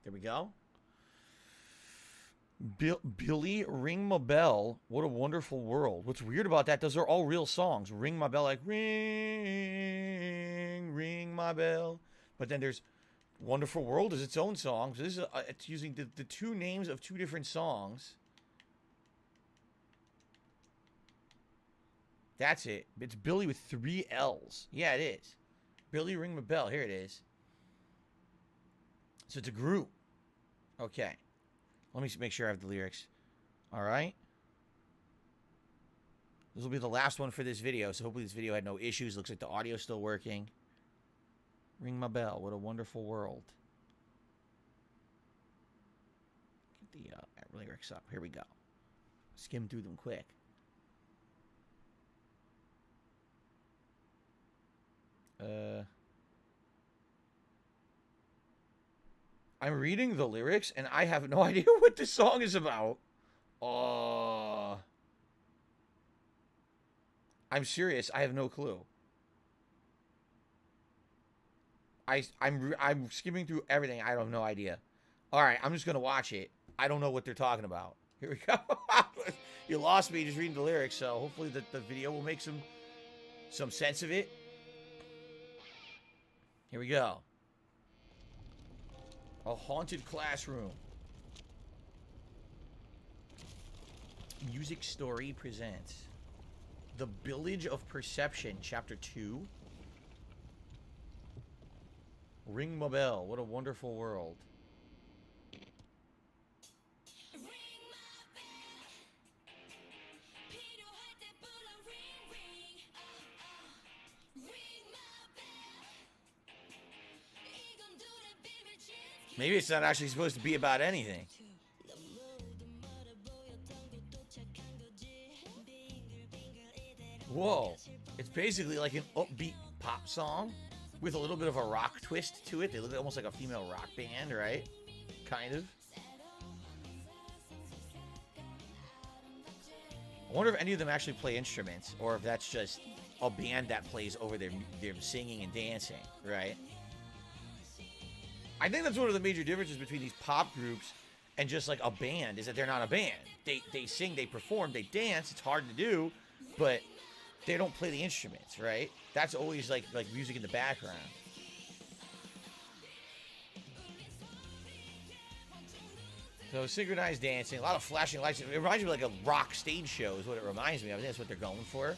There we go. Billy, Ring My Bell, What a Wonderful World. What's weird about that, those are all real songs. Ring My Bell, like ring my bell. But then there's Wonderful World is its own song. So this is it's using the two names of two different songs. That's it. It's Billy with 3 L's. Yeah, it is. Billy, Ring My Bell. Here it is. So it's a group. Okay. Let me make sure I have the lyrics. All right. This will be the last one for this video. So hopefully this video had no issues. Looks like the audio's still working. Ring My Bell. What a Wonderful World. Get the lyrics up. Here we go. Skim through them quick. I'm reading the lyrics and I have no idea what this song is about. I'm serious. I have no clue. I'm skimming through everything. I have no idea. All right, I'm just gonna watch it. I don't know what they're talking about. Here we go. You lost me just reading the lyrics, so hopefully the video will make some sense of it. Here we go. A haunted classroom. Music Story presents The Village of Perception, Chapter 2. Ring my bell. What a wonderful world. Maybe it's not actually supposed to be about anything. Whoa. It's basically like an upbeat pop song with a little bit of a rock twist to it. They look almost like a female rock band, right? Kind of. I wonder if any of them actually play instruments, or if that's just a band that plays over their singing and dancing, right? I think that's one of the major differences between these pop groups and just like a band, is that they're not a band. They sing, they perform, they dance. It's hard to do, but they don't play the instruments, right? That's always like music in the background. So synchronized dancing, a lot of flashing lights. It reminds me of like a rock stage show is what it reminds me of. I think that's what they're going for.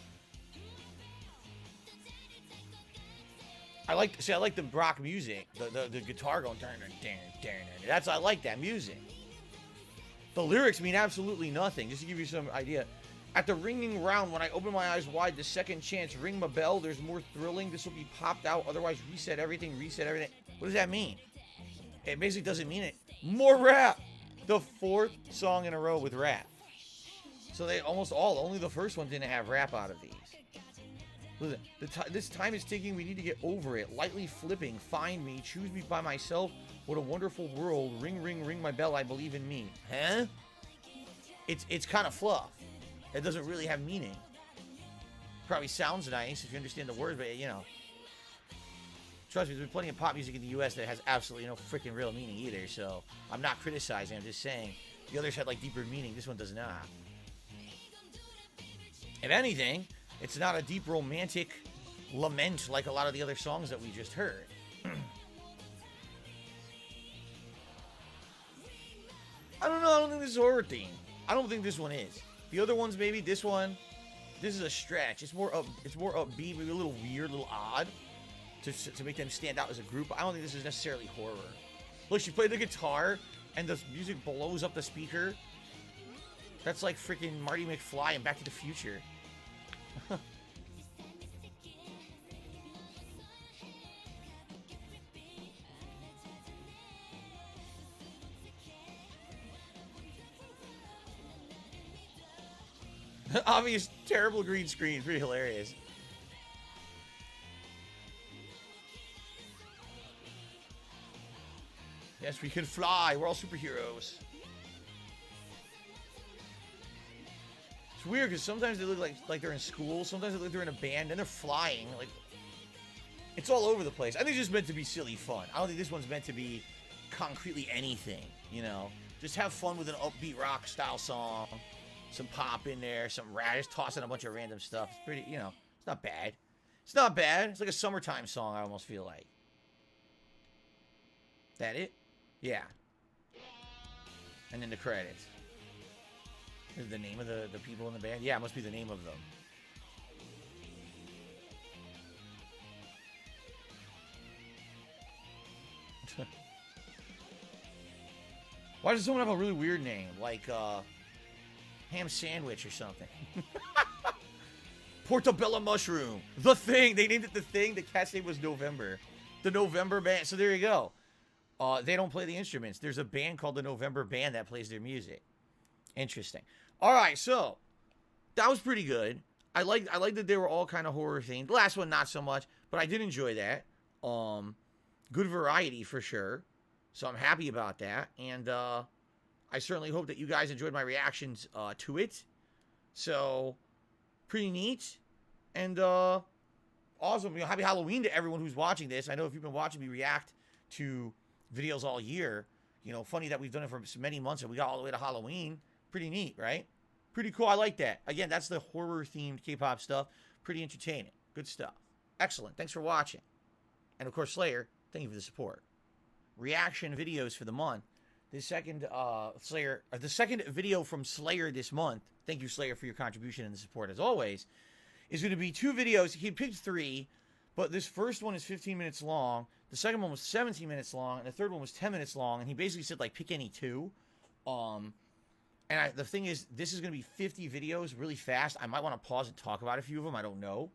I like the rock music, the guitar going I like that music. The lyrics mean absolutely nothing. Just to give you some idea, at the ringing round, when I open my eyes wide, the second chance, ring my bell. There's more thrilling. This will be popped out. Otherwise, reset everything. What does that mean? It basically doesn't mean it. More rap. The fourth song in a row with rap. So they almost all. Only the first one didn't have rap out of these. Listen, this time is ticking. We need to get over it. Lightly flipping. Find me. Choose me by myself. What a wonderful world. Ring, ring, ring my bell. I believe in me. Huh? It's kind of fluff. It doesn't really have meaning. Probably sounds nice if you understand the words, but you know. Trust me, there's plenty of pop music in the U.S. that has absolutely no freaking real meaning either. So I'm not criticizing. I'm just saying the others had like deeper meaning. This one does not. If anything, it's not a deep romantic lament like a lot of the other songs that we just heard. I don't know. I don't think this is horror theme. I don't think this one is. The other ones, maybe. This one, this is a stretch. It's more upbeat, maybe a little weird, a little odd to make them stand out as a group. I don't think this is necessarily horror. Look, she played the guitar, and the music blows up the speaker. That's like freaking Marty McFly and Back to the Future. Obvious, terrible green screen. Pretty hilarious. Yes, we can fly. We're all superheroes. It's weird because sometimes they look like they're in school. Sometimes they look like they're in a band. And they're flying. Like, it's all over the place. I think it's just meant to be silly fun. I don't think this one's meant to be concretely anything, you know. Just have fun with an upbeat rock style song. Some pop in there, some radish, tossing a bunch of random stuff. It's pretty, you know, it's not bad. It's not bad. It's like a summertime song, I almost feel like. That it? Yeah. And then the credits. Is the name of the people in the band? Yeah, it must be the name of them. Why does someone have a really weird name? Like, ham sandwich or something. Portobello mushroom. The Thing. They named it The Thing. The cat's name was November. The November Band. So there you go. They don't play the instruments. There's a band called the November Band that plays their music. Interesting. All right, so that was pretty good. I like that they were all kind of horror themed. The last one not so much, but I did enjoy that. Good variety for sure. So I'm happy about that, and I certainly hope that you guys enjoyed my reactions to it. So pretty neat, and awesome. You know, happy Halloween to everyone who's watching this. I know if you've been watching me react to videos all year, you know, funny that we've done it for so many months and we got all the way to Halloween. Pretty neat, right? Pretty cool. I like that. Again, that's the horror-themed K-pop stuff. Pretty entertaining. Good stuff. Excellent. Thanks for watching. And, of course, Slayer, thank you for the support. Reaction videos for the month. the second Slayer, the second video from Slayer this month. Thank you, Slayer, for your contribution and the support as always. Is going to be 2 videos. He picked 3, but this first one is 15 minutes long. The second one was 17 minutes long, and the third one was 10 minutes long. And he basically said like pick any 2. The thing is, this is going to be 50 videos really fast. I might want to pause and talk about a few of them. I don't know.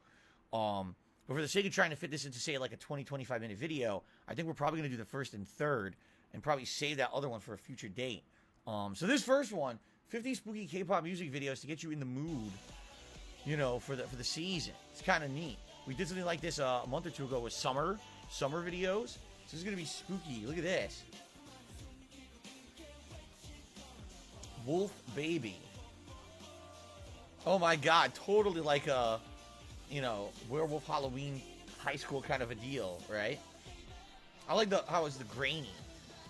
But for the sake of trying to fit this into, say, like a 20, 25-minute video, I think we're probably going to do the first and third and probably save that other one for a future date. So this first one, 50 spooky K-pop music videos to get you in the mood, you know, for the season. It's kind of neat. We did something like this a month or 2 ago with summer videos. So this is going to be spooky. Look at this. Wolf Baby. Oh my god, totally like a, you know, Werewolf Halloween high school kind of a deal, right? I like how it's the grainy.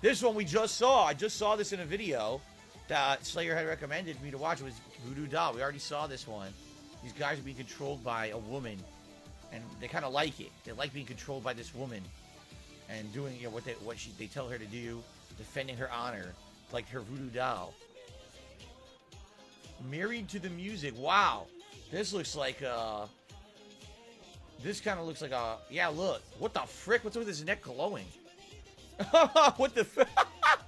This one we just saw. I just saw this in a video that Slayer had recommended for me to watch. It was Voodoo Doll. We already saw this one. These guys are being controlled by a woman, and they kind of like it. They like being controlled by this woman and doing, you know, what they tell her to do, defending her honor, like her voodoo doll. Married to the music. Wow. This looks like this kind of looks like a, yeah, look. What the frick? What's with his neck glowing? What the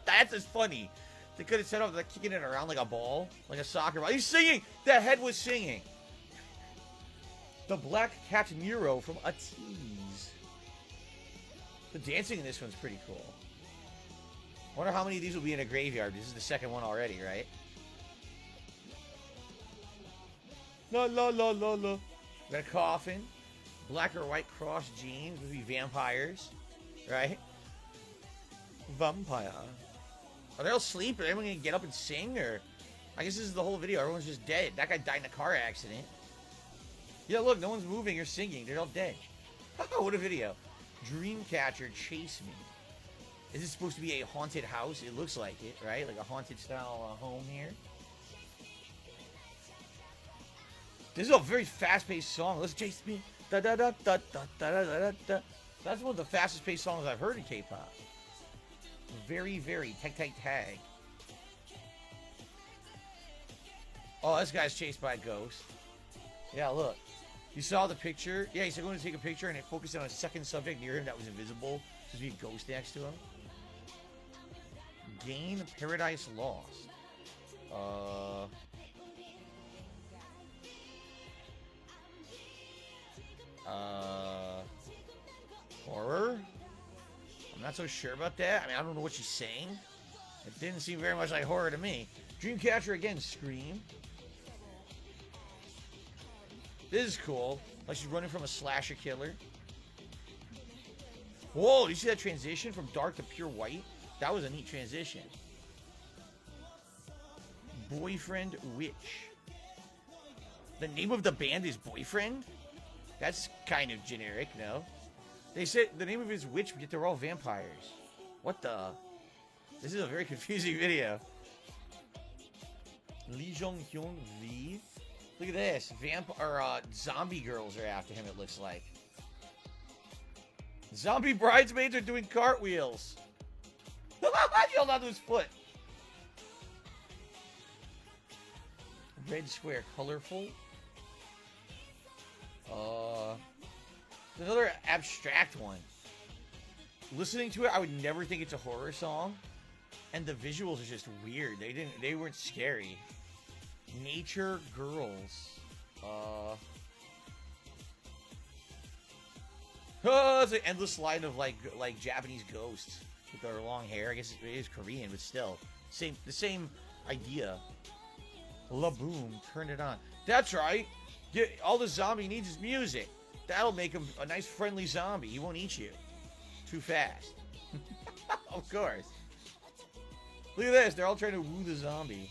that's just funny. They could have set off like kicking it around like a ball, like a soccer ball. He's singing. That head was singing. The Black Cat Muro from A Tease. The dancing in this one's pretty cool. Wonder how many of these will be in a graveyard. This is the second one already, right? La la la la la. Got a coffin. Black or white cross jeans would be vampires, right? Vampire. Are they all asleep? Are anyone gonna get up and sing? Or I guess this is the whole video. Everyone's just dead. That guy died in a car accident. Yeah, look, no one's moving or singing. They're all dead. What a video. Dreamcatcher Chase Me. Is this supposed to be a haunted house? It looks like it, right? Like a haunted style home here. This is a very fast-paced song. Let's chase me. Da da da da da da da da da. That's one of the fastest-paced songs I've heard in K-pop. Very, very tag. Oh, this guy's chased by a ghost. Yeah, look. You saw the picture? Yeah, he's going to take a picture and it focused on a second subject near him that was invisible. There's be a ghost next to him. Gain Paradise Lost. Horror? I'm not so sure about that. I mean, I don't know what she's saying. It didn't seem very much like horror to me. Dreamcatcher again, Scream. This is cool. Like she's running from a slasher killer. Whoa, do you see that transition from dark to pure white? That was a neat transition. Boyfriend Witch. The name of the band is Boyfriend? That's kind of generic, no? They said the name of his witch, yet they're all vampires. What the? This is a very confusing video. Lee Jong-hyun V. Look at this. Zombie girls are after him, it looks like. Zombie bridesmaids are doing cartwheels. He held onto his foot. Red square, colorful. Another abstract one. Listening to it, I would never think it's a horror song. And the visuals are just weird. They weren't scary. Nature Girls. It's an endless line of like Japanese ghosts with their long hair. I guess it is Korean, but still the same idea. La Boom, turn it on. That's right. All the zombie needs is music. That'll make him a nice friendly zombie. He won't eat you too fast. Of course. Look at this. They're all trying to woo the zombie.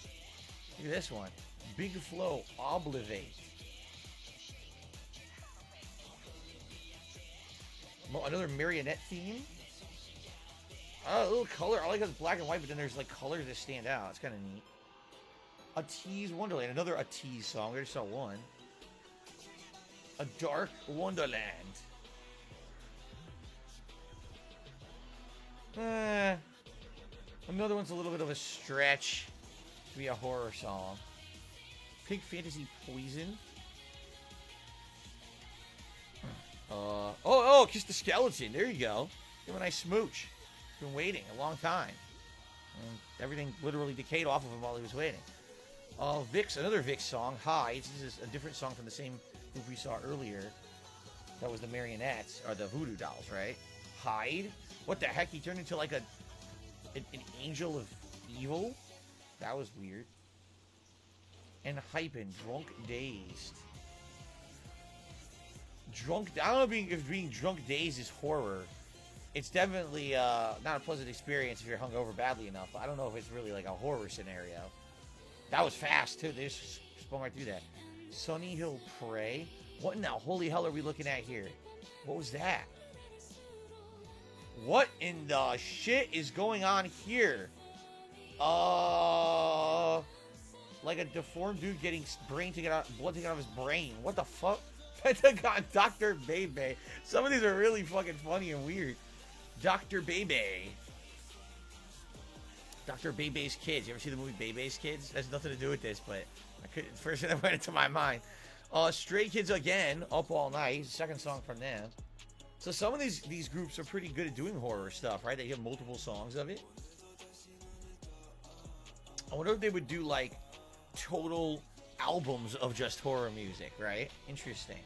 Look at this one. Big Flow, Oblivate. Another marionette theme. A little color. I like how it's black and white, but then there's like colors that stand out. It's kind of neat. A Tease Wonderland. Another A Tease song. We already saw one. A Dark Wonderland. Another one's a little bit of a stretch to be a horror song. Pig Fantasy Poison. Kiss the Skeleton. There you go. Give him a nice smooch. Been waiting a long time. And everything literally decayed off of him while he was waiting. Vix, another Vix song. Hides. This is a different song from the same group we saw earlier. That was the Marionettes, or the Voodoo Dolls, right? Hide. What the heck? He turned into like an angel of evil? That was weird. And Hypin, Drunk Dazed. I don't know if being drunk dazed is horror. It's definitely not a pleasant experience if you're hungover badly enough. But I don't know if it's really like a horror scenario. That was fast too. They just spun right through that. Sunny Hill Prey. What in the holy hell are we looking at here? What was that? What in the shit is going on here? Like a deformed dude getting blood taken out of his brain. What the fuck? Pentagon, Dr. Bebe. Some of these are really fucking funny and weird. Dr. Bebe. Dr. Bebe's Kids. You ever see the movie Bebe's Kids? That has nothing to do with this, but first thing that went into my mind. Stray Kids again, Up All Night. Second song from them. So some of these groups are pretty good at doing horror stuff, right? They have multiple songs of it. I wonder if they would do like total albums of just horror music, right? Interesting.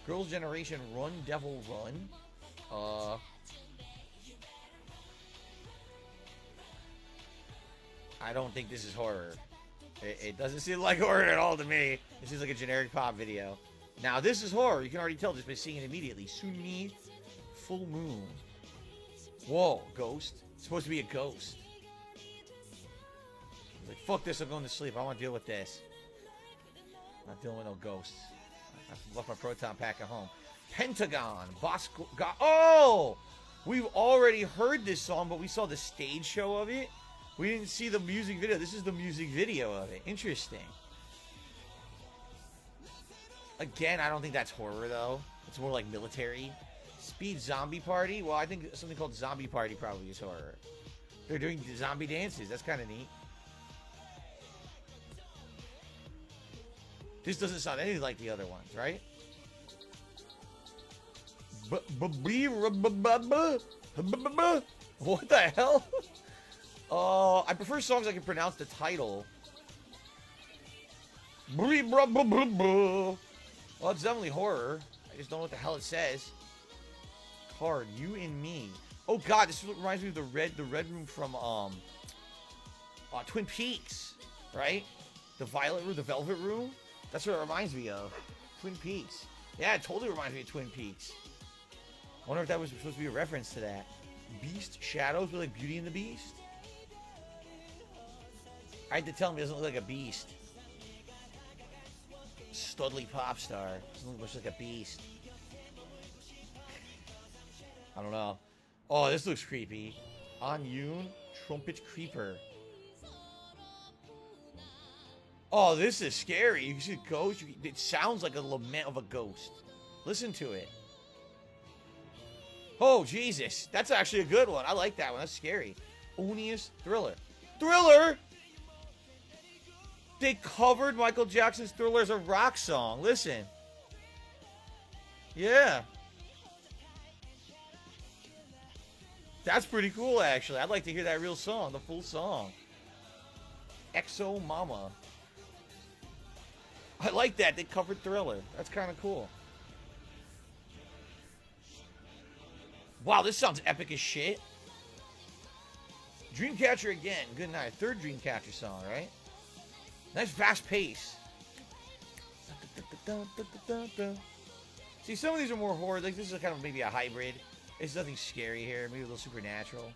Girls' Generation, Run Devil Run. I don't think this is horror. It doesn't seem like horror at all to me. It seems like a generic pop video. Now this is horror. You can already tell just by seeing it immediately. Sunni Full Moon. Whoa, ghost. It's supposed to be a ghost. Like, fuck this, I'm going to sleep. I want to deal with this. Not dealing with no ghosts. I left my proton pack at home. Pentagon. Oh! We've already heard this song, but we saw the stage show of it. We didn't see the music video. This is the music video of it. Interesting. Again, I don't think that's horror, though. It's more like military. Speed Zombie Party? Well, I think something called Zombie Party probably is horror. They're doing zombie dances. That's kind of neat. This doesn't sound anything like the other ones, right? What the hell? I prefer songs I can pronounce the title. Well, it's definitely horror. I just don't know what the hell it says. Card, You and Me. Oh god, this reminds me of the red room from Twin Peaks, right? The violet room, the velvet room. That's what it reminds me of. Twin Peaks. Yeah, it totally reminds me of Twin Peaks. I wonder if that was supposed to be a reference to that. Beast Shadows with like Beauty and the Beast. I had to tell him he doesn't look like a beast. Studley pop star. Doesn't look much like a beast. I don't know. Oh, this looks creepy. On Yoon, Trumpet Creeper. Oh, this is scary. You can see a ghost. It sounds like a lament of a ghost. Listen to it. Oh, Jesus. That's actually a good one. I like that one. That's scary. Onius Thriller. Thriller? They covered Michael Jackson's Thriller as a rock song. Listen. Yeah. That's pretty cool, actually. I'd like to hear that real song, the full song. Exo Mama. I like that. They covered Thriller. That's kind of cool. Wow, this sounds epic as shit. Dreamcatcher again. Good night. Third Dreamcatcher song, right? Nice fast pace. See, some of these are more horror. Like, this is kind of maybe a hybrid. There's nothing scary here. Maybe a little supernatural.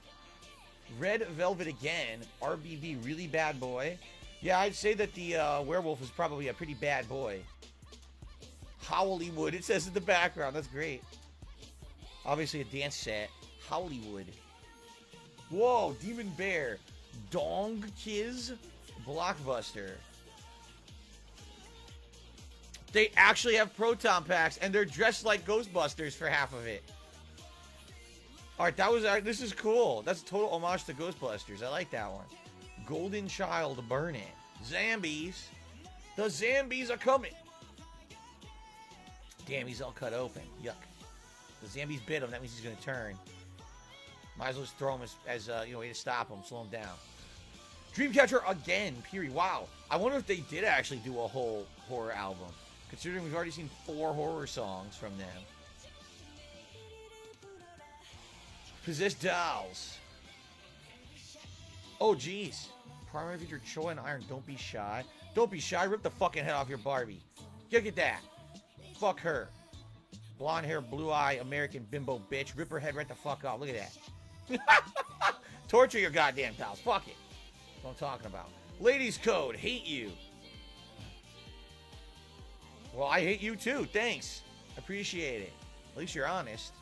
Red Velvet again. RBB, Really Bad Boy. Yeah, I'd say that the werewolf is probably a pretty bad boy. Hollywood, it says in the background. That's great. Obviously a dance set. Hollywood. Whoa, Demon Bear. Dong Kiz. Blockbuster. They actually have proton packs, and they're dressed like Ghostbusters for half of it. All right, that was. This is cool. That's a total homage to Ghostbusters. I like that one. Golden Child, burn it. Zombies. The zombies are coming. Damn, he's all cut open. Yuck. The zombies bit him. That means he's gonna turn. Might as well just throw him as way to stop him, slow him down. Dreamcatcher again. Period. Wow. I wonder if they did actually do a whole horror album, considering we've already seen 4 horror songs from them. Possessed Dolls. Oh, jeez. Primary feature Choi and Iron. Don't be shy. Don't be shy. Rip the fucking head off your Barbie. Look at that. Fuck her. Blonde hair, blue eye, American bimbo bitch. Rip her head right the fuck off. Look at that. Torture your goddamn dolls. Fuck it. That's what I'm talking about. Ladies Code. Hate you. Well, I hate you too. Thanks. Appreciate it. At least you're honest.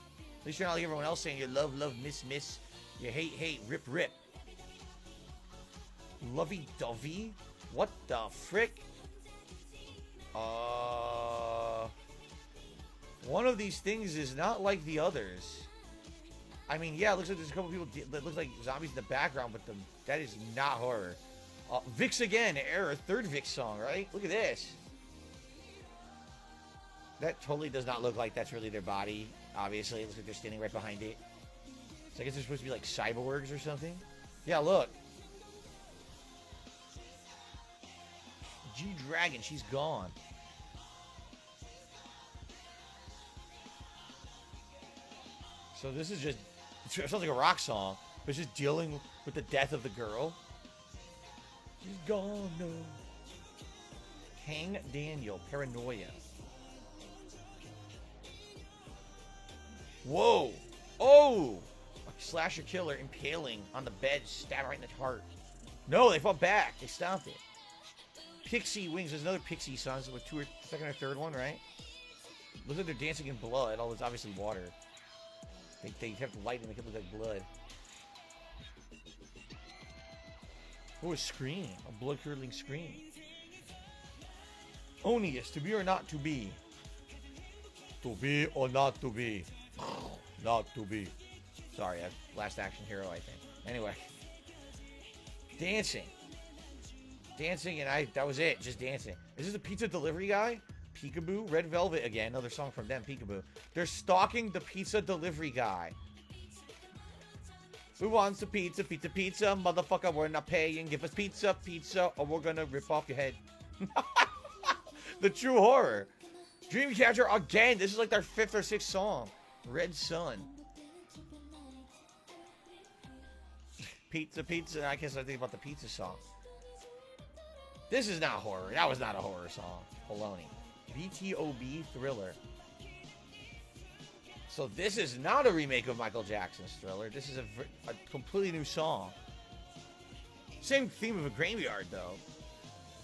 At least you're not like everyone else saying you love, miss. You hate, rip. Lovey-dovey? What the frick? One of these things is not like the others. I mean, yeah, it looks like there's a couple people that look like zombies in the background, but that is not horror. Vix again, Error, 3rd Vix song, right? Look at this. That totally does not look like that's really their body. Obviously, it looks like they're standing right behind it. So I guess they're supposed to be like cyborgs or something. Yeah, look. G-Dragon, she's gone. So this is just, it sounds like a rock song, but it's just dealing with the death of the girl. She's gone, no. Hang Daniel, Paranoia. Whoa! Oh! A slasher killer impaling on the bed, stab right in the heart. No, they fought back. They stopped it. Pixie Wings. There's another Pixie song. This is what, second or third one, right? Looks like they're dancing in blood. Oh, it's obviously water. They have to light and make it look like blood. Oh, a scream. A blood-curdling scream. Onius, to be or not to be? To be or not to be? Not to be. Sorry, Last Action Hero, I think. Anyway. Dancing. Dancing, and that was it. Just dancing. Is this a pizza delivery guy? Peekaboo? Red Velvet again. Another song from them, Peekaboo. They're stalking the pizza delivery guy. Who wants a pizza? Pizza, pizza. Motherfucker, we're not paying. Give us pizza, pizza, or we're gonna rip off your head. The true horror. Dreamcatcher again. This is like their 5th or 6th song. Red Sun. Pizza, pizza. I guess I think about the pizza song. This is not horror. That was not a horror song. Baloney. BTOB Thriller. So this is not a remake of Michael Jackson's Thriller. This is a completely new song. Same theme of a graveyard, though.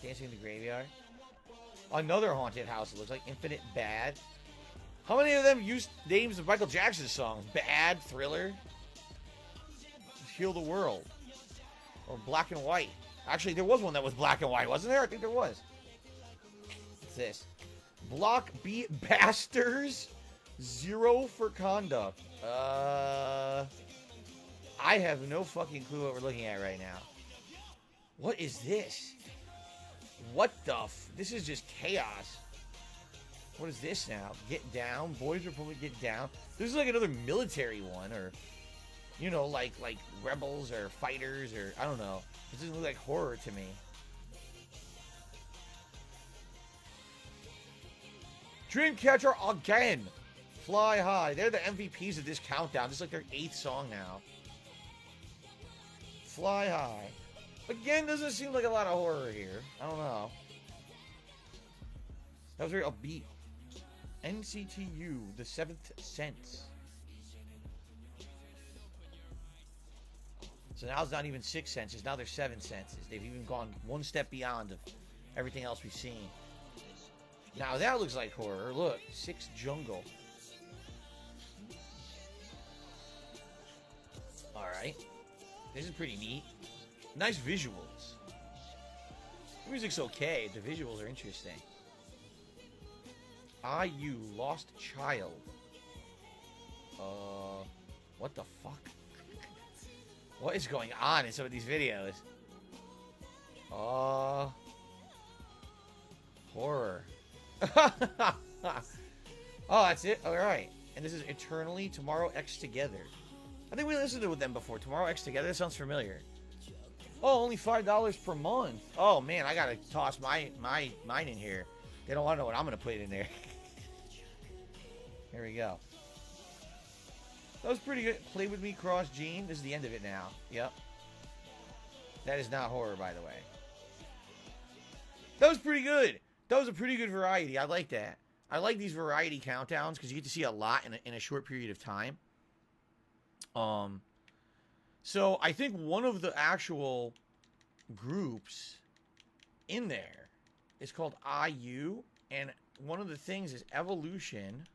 Dancing in the Graveyard. Another haunted house. It looks like Infinite Bad. How many of them use names of Michael Jackson's songs? Bad, Thriller, Heal the World, or Black and White. Actually, there was one that was black and white, wasn't there? I think there was. What's this? Block B Basters. 0 for conduct. I have no fucking clue what we're looking at right now. What is this? What the this is just chaos. What is this now? Get Down. Boys Republic Get Down. This is like another military one, or you know, like rebels or fighters, or I don't know. This doesn't look like horror to me. Dreamcatcher again. Fly High. They're the MVPs of this countdown. This is like their 8th song now. Fly High. Again, doesn't seem like a lot of horror here. I don't know. That was very upbeat. NCTU, The Seventh Sense. So now it's not even 6 senses. Now there's 7 senses. They've even gone one step beyond of everything else we've seen. Now that looks like horror. Look, 6 Jungle. Alright. This is pretty neat. Nice visuals. The music's okay. The visuals are interesting. IU, Lost Child. What the fuck? What is going on in some of these videos? Horror. Oh, that's it? Alright. And this is Eternally Tomorrow X Together. I think we listened to them before. Tomorrow X Together? That sounds familiar. Oh, only $5 per month. Oh, man, I gotta toss mine in here. They don't want to know what I'm gonna put in there. Here we go. That was pretty good. Play With Me, Cross Gene. This is the end of it now. Yep. That is not horror, by the way. That was pretty good. That was a pretty good variety. I like that. I like these variety countdowns because you get to see a lot in a short period of time. So I think one of the actual groups in there is called IU, and one of the things is evolution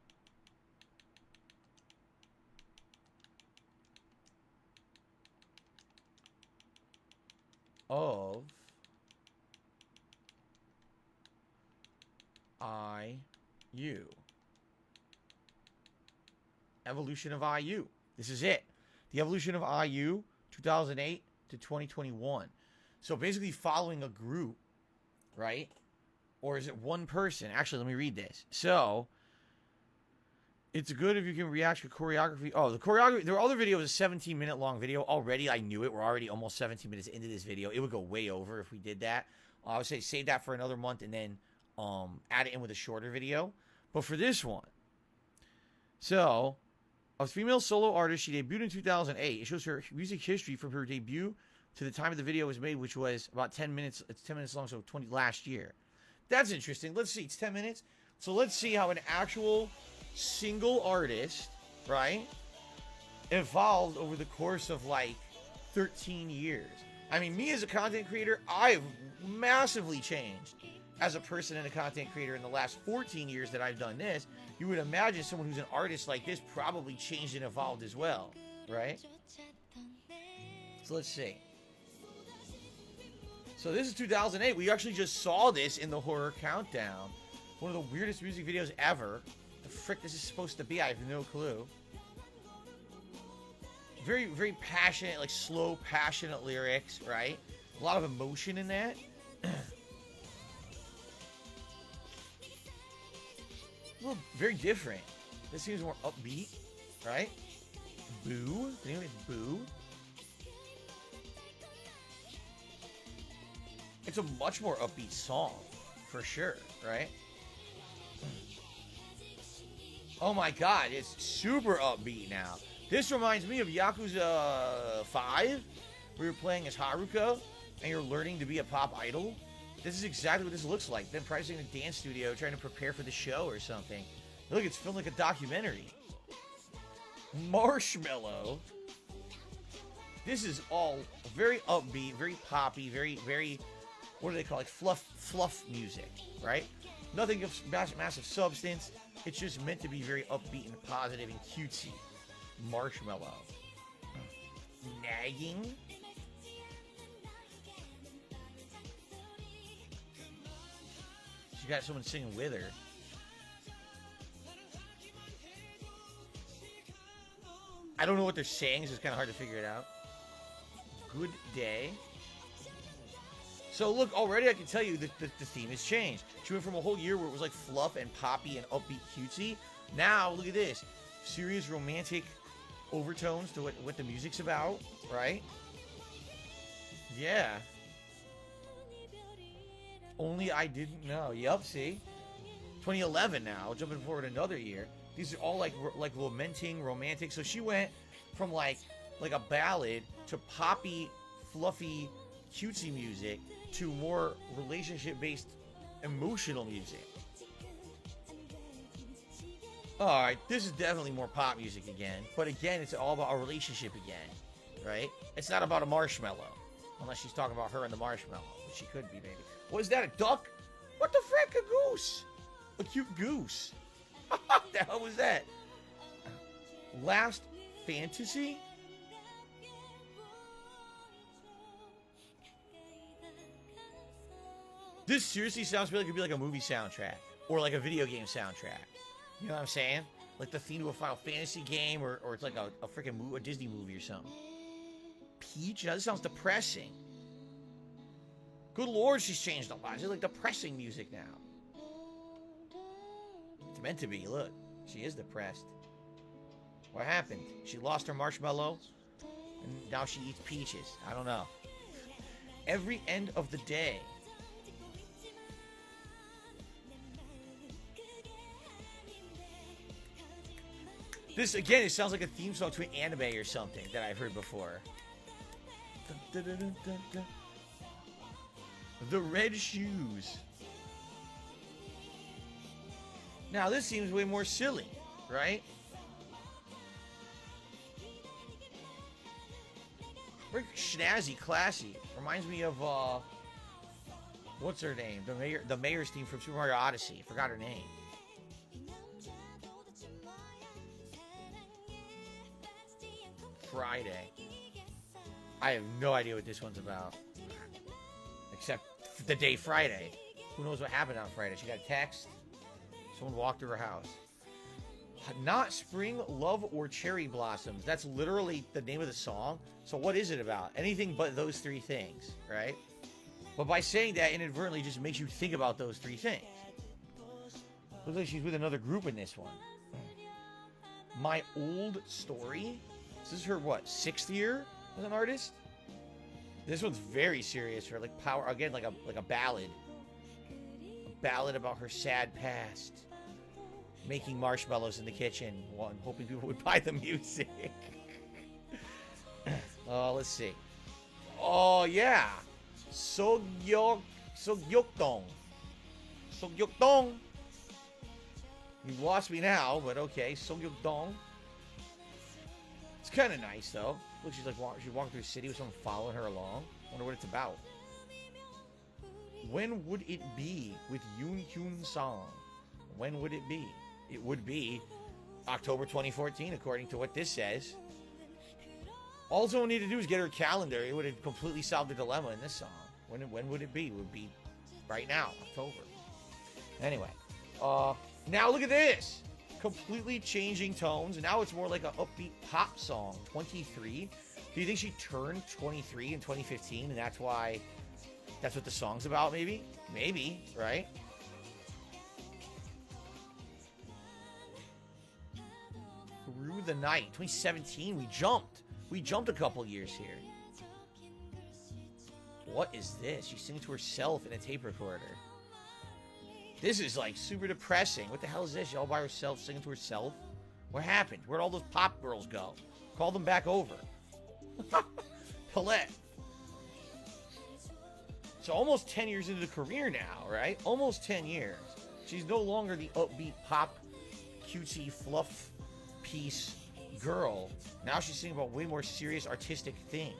of IU. Evolution of IU. This is it. The evolution of IU, 2008 to 2021. So basically following a group, right? Or is it one person? Actually, let me read this. So, it's good if you can react to choreography. Oh, the choreography. Their other video was a 17-minute long video. Already, I knew it. We're already almost 17 minutes into this video. It would go way over if we did that. I would say save that for another month and then add it in with a shorter video. But for this one, so a female solo artist, she debuted in 2008. It shows her music history from her debut to the time of the video was made, which was about 10 minutes. It's 10 minutes long, so 20 last year. That's interesting. Let's see. It's 10 minutes. So let's see how an actual single artist, right, evolved over the course of like 13 years. I mean, me as a content creator, I've massively changed as a person and a content creator in the last 14 years that I've done this. You would imagine someone who's an artist like this probably changed and evolved as well, right? So let's see. So this is 2008. We actually just saw this in the horror countdown. One of the weirdest music videos ever. The frick this is supposed to be, I have no clue. Very, very passionate, like slow, passionate lyrics, right? A lot of emotion in that. Well, very different. This seems more upbeat, right? Boo. The name is Boo. It's a much more upbeat song, for sure, right? Oh my god, it's super upbeat now. This reminds me of Yakuza 5. We were playing as Haruka, and you're learning to be a pop idol. This is exactly what this looks like. Them practicing in a dance studio, trying to prepare for the show or something. Look, it's filmed like a documentary. Marshmallow. This is all very upbeat, very poppy, very, very, what do they call it? Fluff music, right? Nothing of massive substance. It's just meant to be very upbeat and positive and cutesy. Marshmallow. Nagging. She got someone singing with her. I don't know what they're saying, so it's kind of hard to figure it out. Good day. So look, already I can tell you that the theme has changed. She went from a whole year where it was like fluff and poppy and upbeat cutesy. Now, look at this. Serious romantic overtones to what the music's about, right? Yeah. Only I didn't know. Yup, see? 2011 now, jumping forward another year. These are all like lamenting, romantic. So she went from like a ballad to poppy, fluffy, cutesy music to more relationship-based emotional music. Alright, this is definitely more pop music again. But again, it's all about a relationship again, right? It's not about a marshmallow. Unless she's talking about her and the marshmallow. Which she could be, maybe. What is that, a duck? What the frick, a goose? A cute goose. What the hell was that? Last Fantasy? This seriously sounds like it could be like a movie soundtrack. Or like a video game soundtrack. You know what I'm saying? Like the theme to a Final Fantasy game, or it's like a freaking a Disney movie or something. Peach? That sounds depressing. Good lord, she's changed a lot. She's like depressing music now. It's meant to be. Look, she is depressed. What happened? She lost her marshmallow, and now she eats peaches. I don't know. Every end of the day. This, again, it sounds like a theme song to an anime or something that I've heard before. The red shoes. Now, this seems way more silly, right? Very snazzy, classy. Reminds me of, what's her name? The mayor's theme from Super Mario Odyssey. I forgot her name. Friday. I have no idea what this one's about. Except the day Friday. Who knows what happened on Friday? She got a text. Someone walked to her house. Not spring, love, or cherry blossoms. That's literally the name of the song. So what is it about? Anything but those three things, right? But by saying that, inadvertently just makes you think about those three things. Looks like she's with another group in this one. My Old Story. This is her, what, 6th year as an artist? This one's very serious. Her, like, power, again, like a ballad. A ballad about her sad past. Making marshmallows in the kitchen, one, hoping people would buy the music. Let's see. Oh, yeah. Sogyokdong. Sogyokdong. You've lost me now, but okay. Sogyokdong. It's kind of nice, though. Look, she's like she's walking through the city with someone following her along. Wonder what it's about. When would it be with Yoon Hyun Song? When would it be? It would be October 2014, according to what this says. All someone needed to do is get her calendar. It would have completely solved the dilemma in this song. When would it be? It would be right now, October. Anyway, now look at this. Completely changing tones. Now it's more like an upbeat pop song. 23. Do you think she turned 23 in 2015, and that's why that's what the song's about? Maybe, right? Through the Night, 2017. We jumped a couple years here. What is this? She's singing to herself in a tape recorder. This is like super depressing. What the hell is this? She all by herself singing to herself? What happened? Where'd all those pop girls go? Call them back over. Paulette. So almost 10 years into the career now, right? Almost 10 years. She's no longer the upbeat pop, cutesy, fluff piece girl. Now she's singing about way more serious artistic things.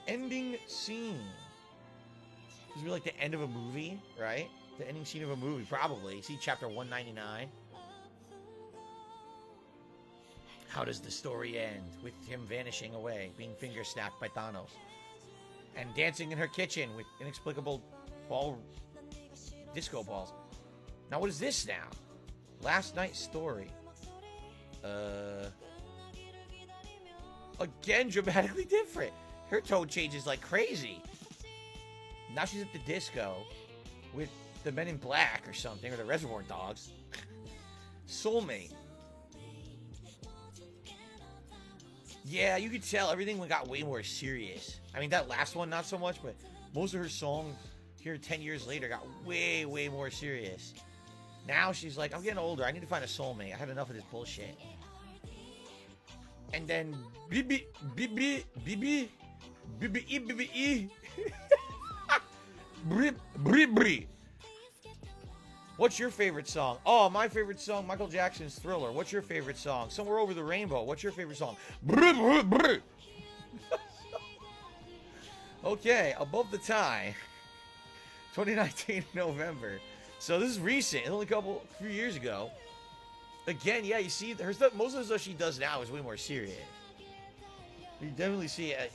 Ending scene. This would be like the end of a movie, right? The ending scene of a movie, probably. See chapter 199. How does the story end? With him vanishing away, being finger snapped by Thanos. And dancing in her kitchen with inexplicable disco balls. Now what is this now? Last Night's Story. Again, dramatically different. Her tone changes like crazy. Now she's at the disco with the Men in Black or something, or the Reservoir Dogs. Soulmate. Yeah, you could tell everything got way more serious. I mean, that last one, not so much, but most of her songs here 10 years later got way, way more serious. Now she's like, I'm getting older. I need to find a soulmate. I had enough of this bullshit. And then, Bibi. What's your favorite song? Oh, my favorite song, Michael Jackson's Thriller. What's your favorite song? Somewhere Over the Rainbow. What's your favorite song? Okay, Above the Tie. 2019 November. So this is recent. It's only a few years ago. Again, yeah, you see, her stuff, most of the stuff she does now is way more serious. You definitely see an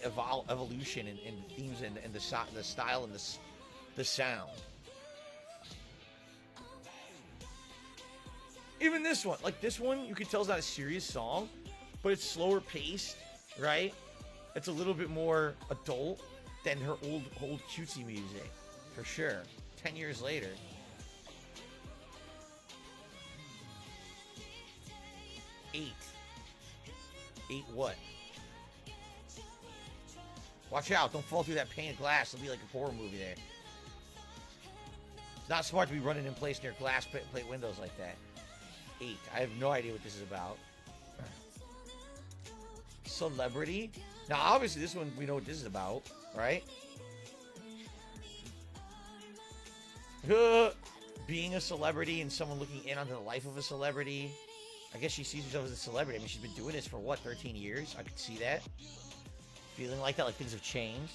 evolution in the themes and the style and the sound. Even this one, like this one, you can tell it's not a serious song, but it's slower paced, right? It's a little bit more adult than her old cutesy music, for sure. 10 years later. Eight what? Watch out, don't fall through that pane of glass. It'll be like a horror movie there. It's not smart to be running in place near glass plate windows like that. 8. I have no idea what this is about. Celebrity? Now, obviously, this one, we know what this is about, right? Being a celebrity and someone looking in onto the life of a celebrity. I guess she sees herself as a celebrity. I mean, she's been doing this for, what, 13 years? I could see that. Feeling like that, like things have changed.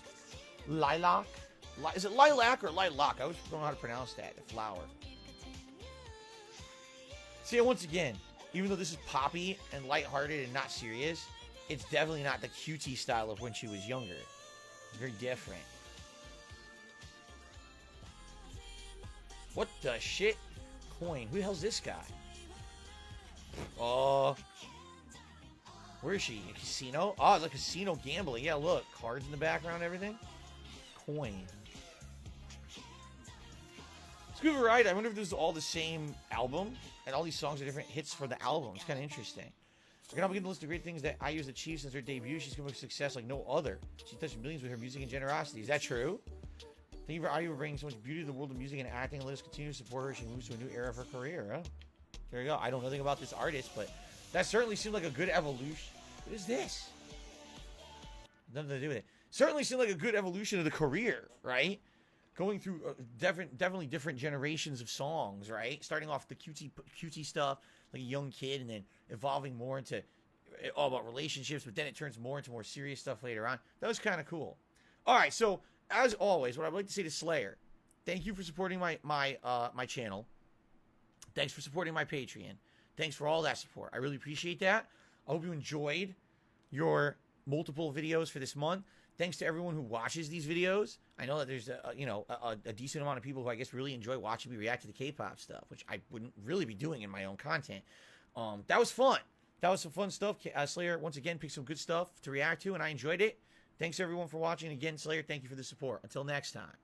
Lilac? Is it lilac or lilac? I always don't know how to pronounce that. The flower. See, once again, even though this is poppy and lighthearted and not serious, it's definitely not the cutie style of when she was younger. It's very different. What the shit? Coin. Who the hell's this guy? Oh. Where is she? A casino? Oh, it's like casino gambling. Yeah, look. Cards in the background, everything. Coin. It's good variety. I wonder if this is all the same album, and all these songs are different hits for the album. It's kind of interesting. We're going to begin to list of great things that I use achieved since her debut. She's going to success like no other. She touched millions with her music and generosity. Is that true? Thank you for IU bringing so much beauty to the world of music and acting. Let us continue to support her as she moves to a new era of her career. Huh? There you go. I don't know anything about this artist, but that certainly seemed like a good evolution. What is this? Nothing to do with it. Certainly seemed like a good evolution of the career, right? Going through definitely different generations of songs, right? Starting off the cutesy stuff, like a young kid, and then evolving more into all about relationships, but then it turns more into more serious stuff later on. That was kind of cool. All right, so as always, what I'd like to say to Slayer, thank you for supporting my channel. Thanks for supporting my Patreon. Thanks for all that support. I really appreciate that. I hope you enjoyed your multiple videos for this month. Thanks to everyone who watches these videos. I know that there's a decent amount of people who I guess really enjoy watching me react to the K-pop stuff, which I wouldn't really be doing in my own content. That was fun. That was some fun stuff. Slayer, once again, picked some good stuff to react to, and I enjoyed it. Thanks, everyone, for watching. Again, Slayer, thank you for the support. Until next time.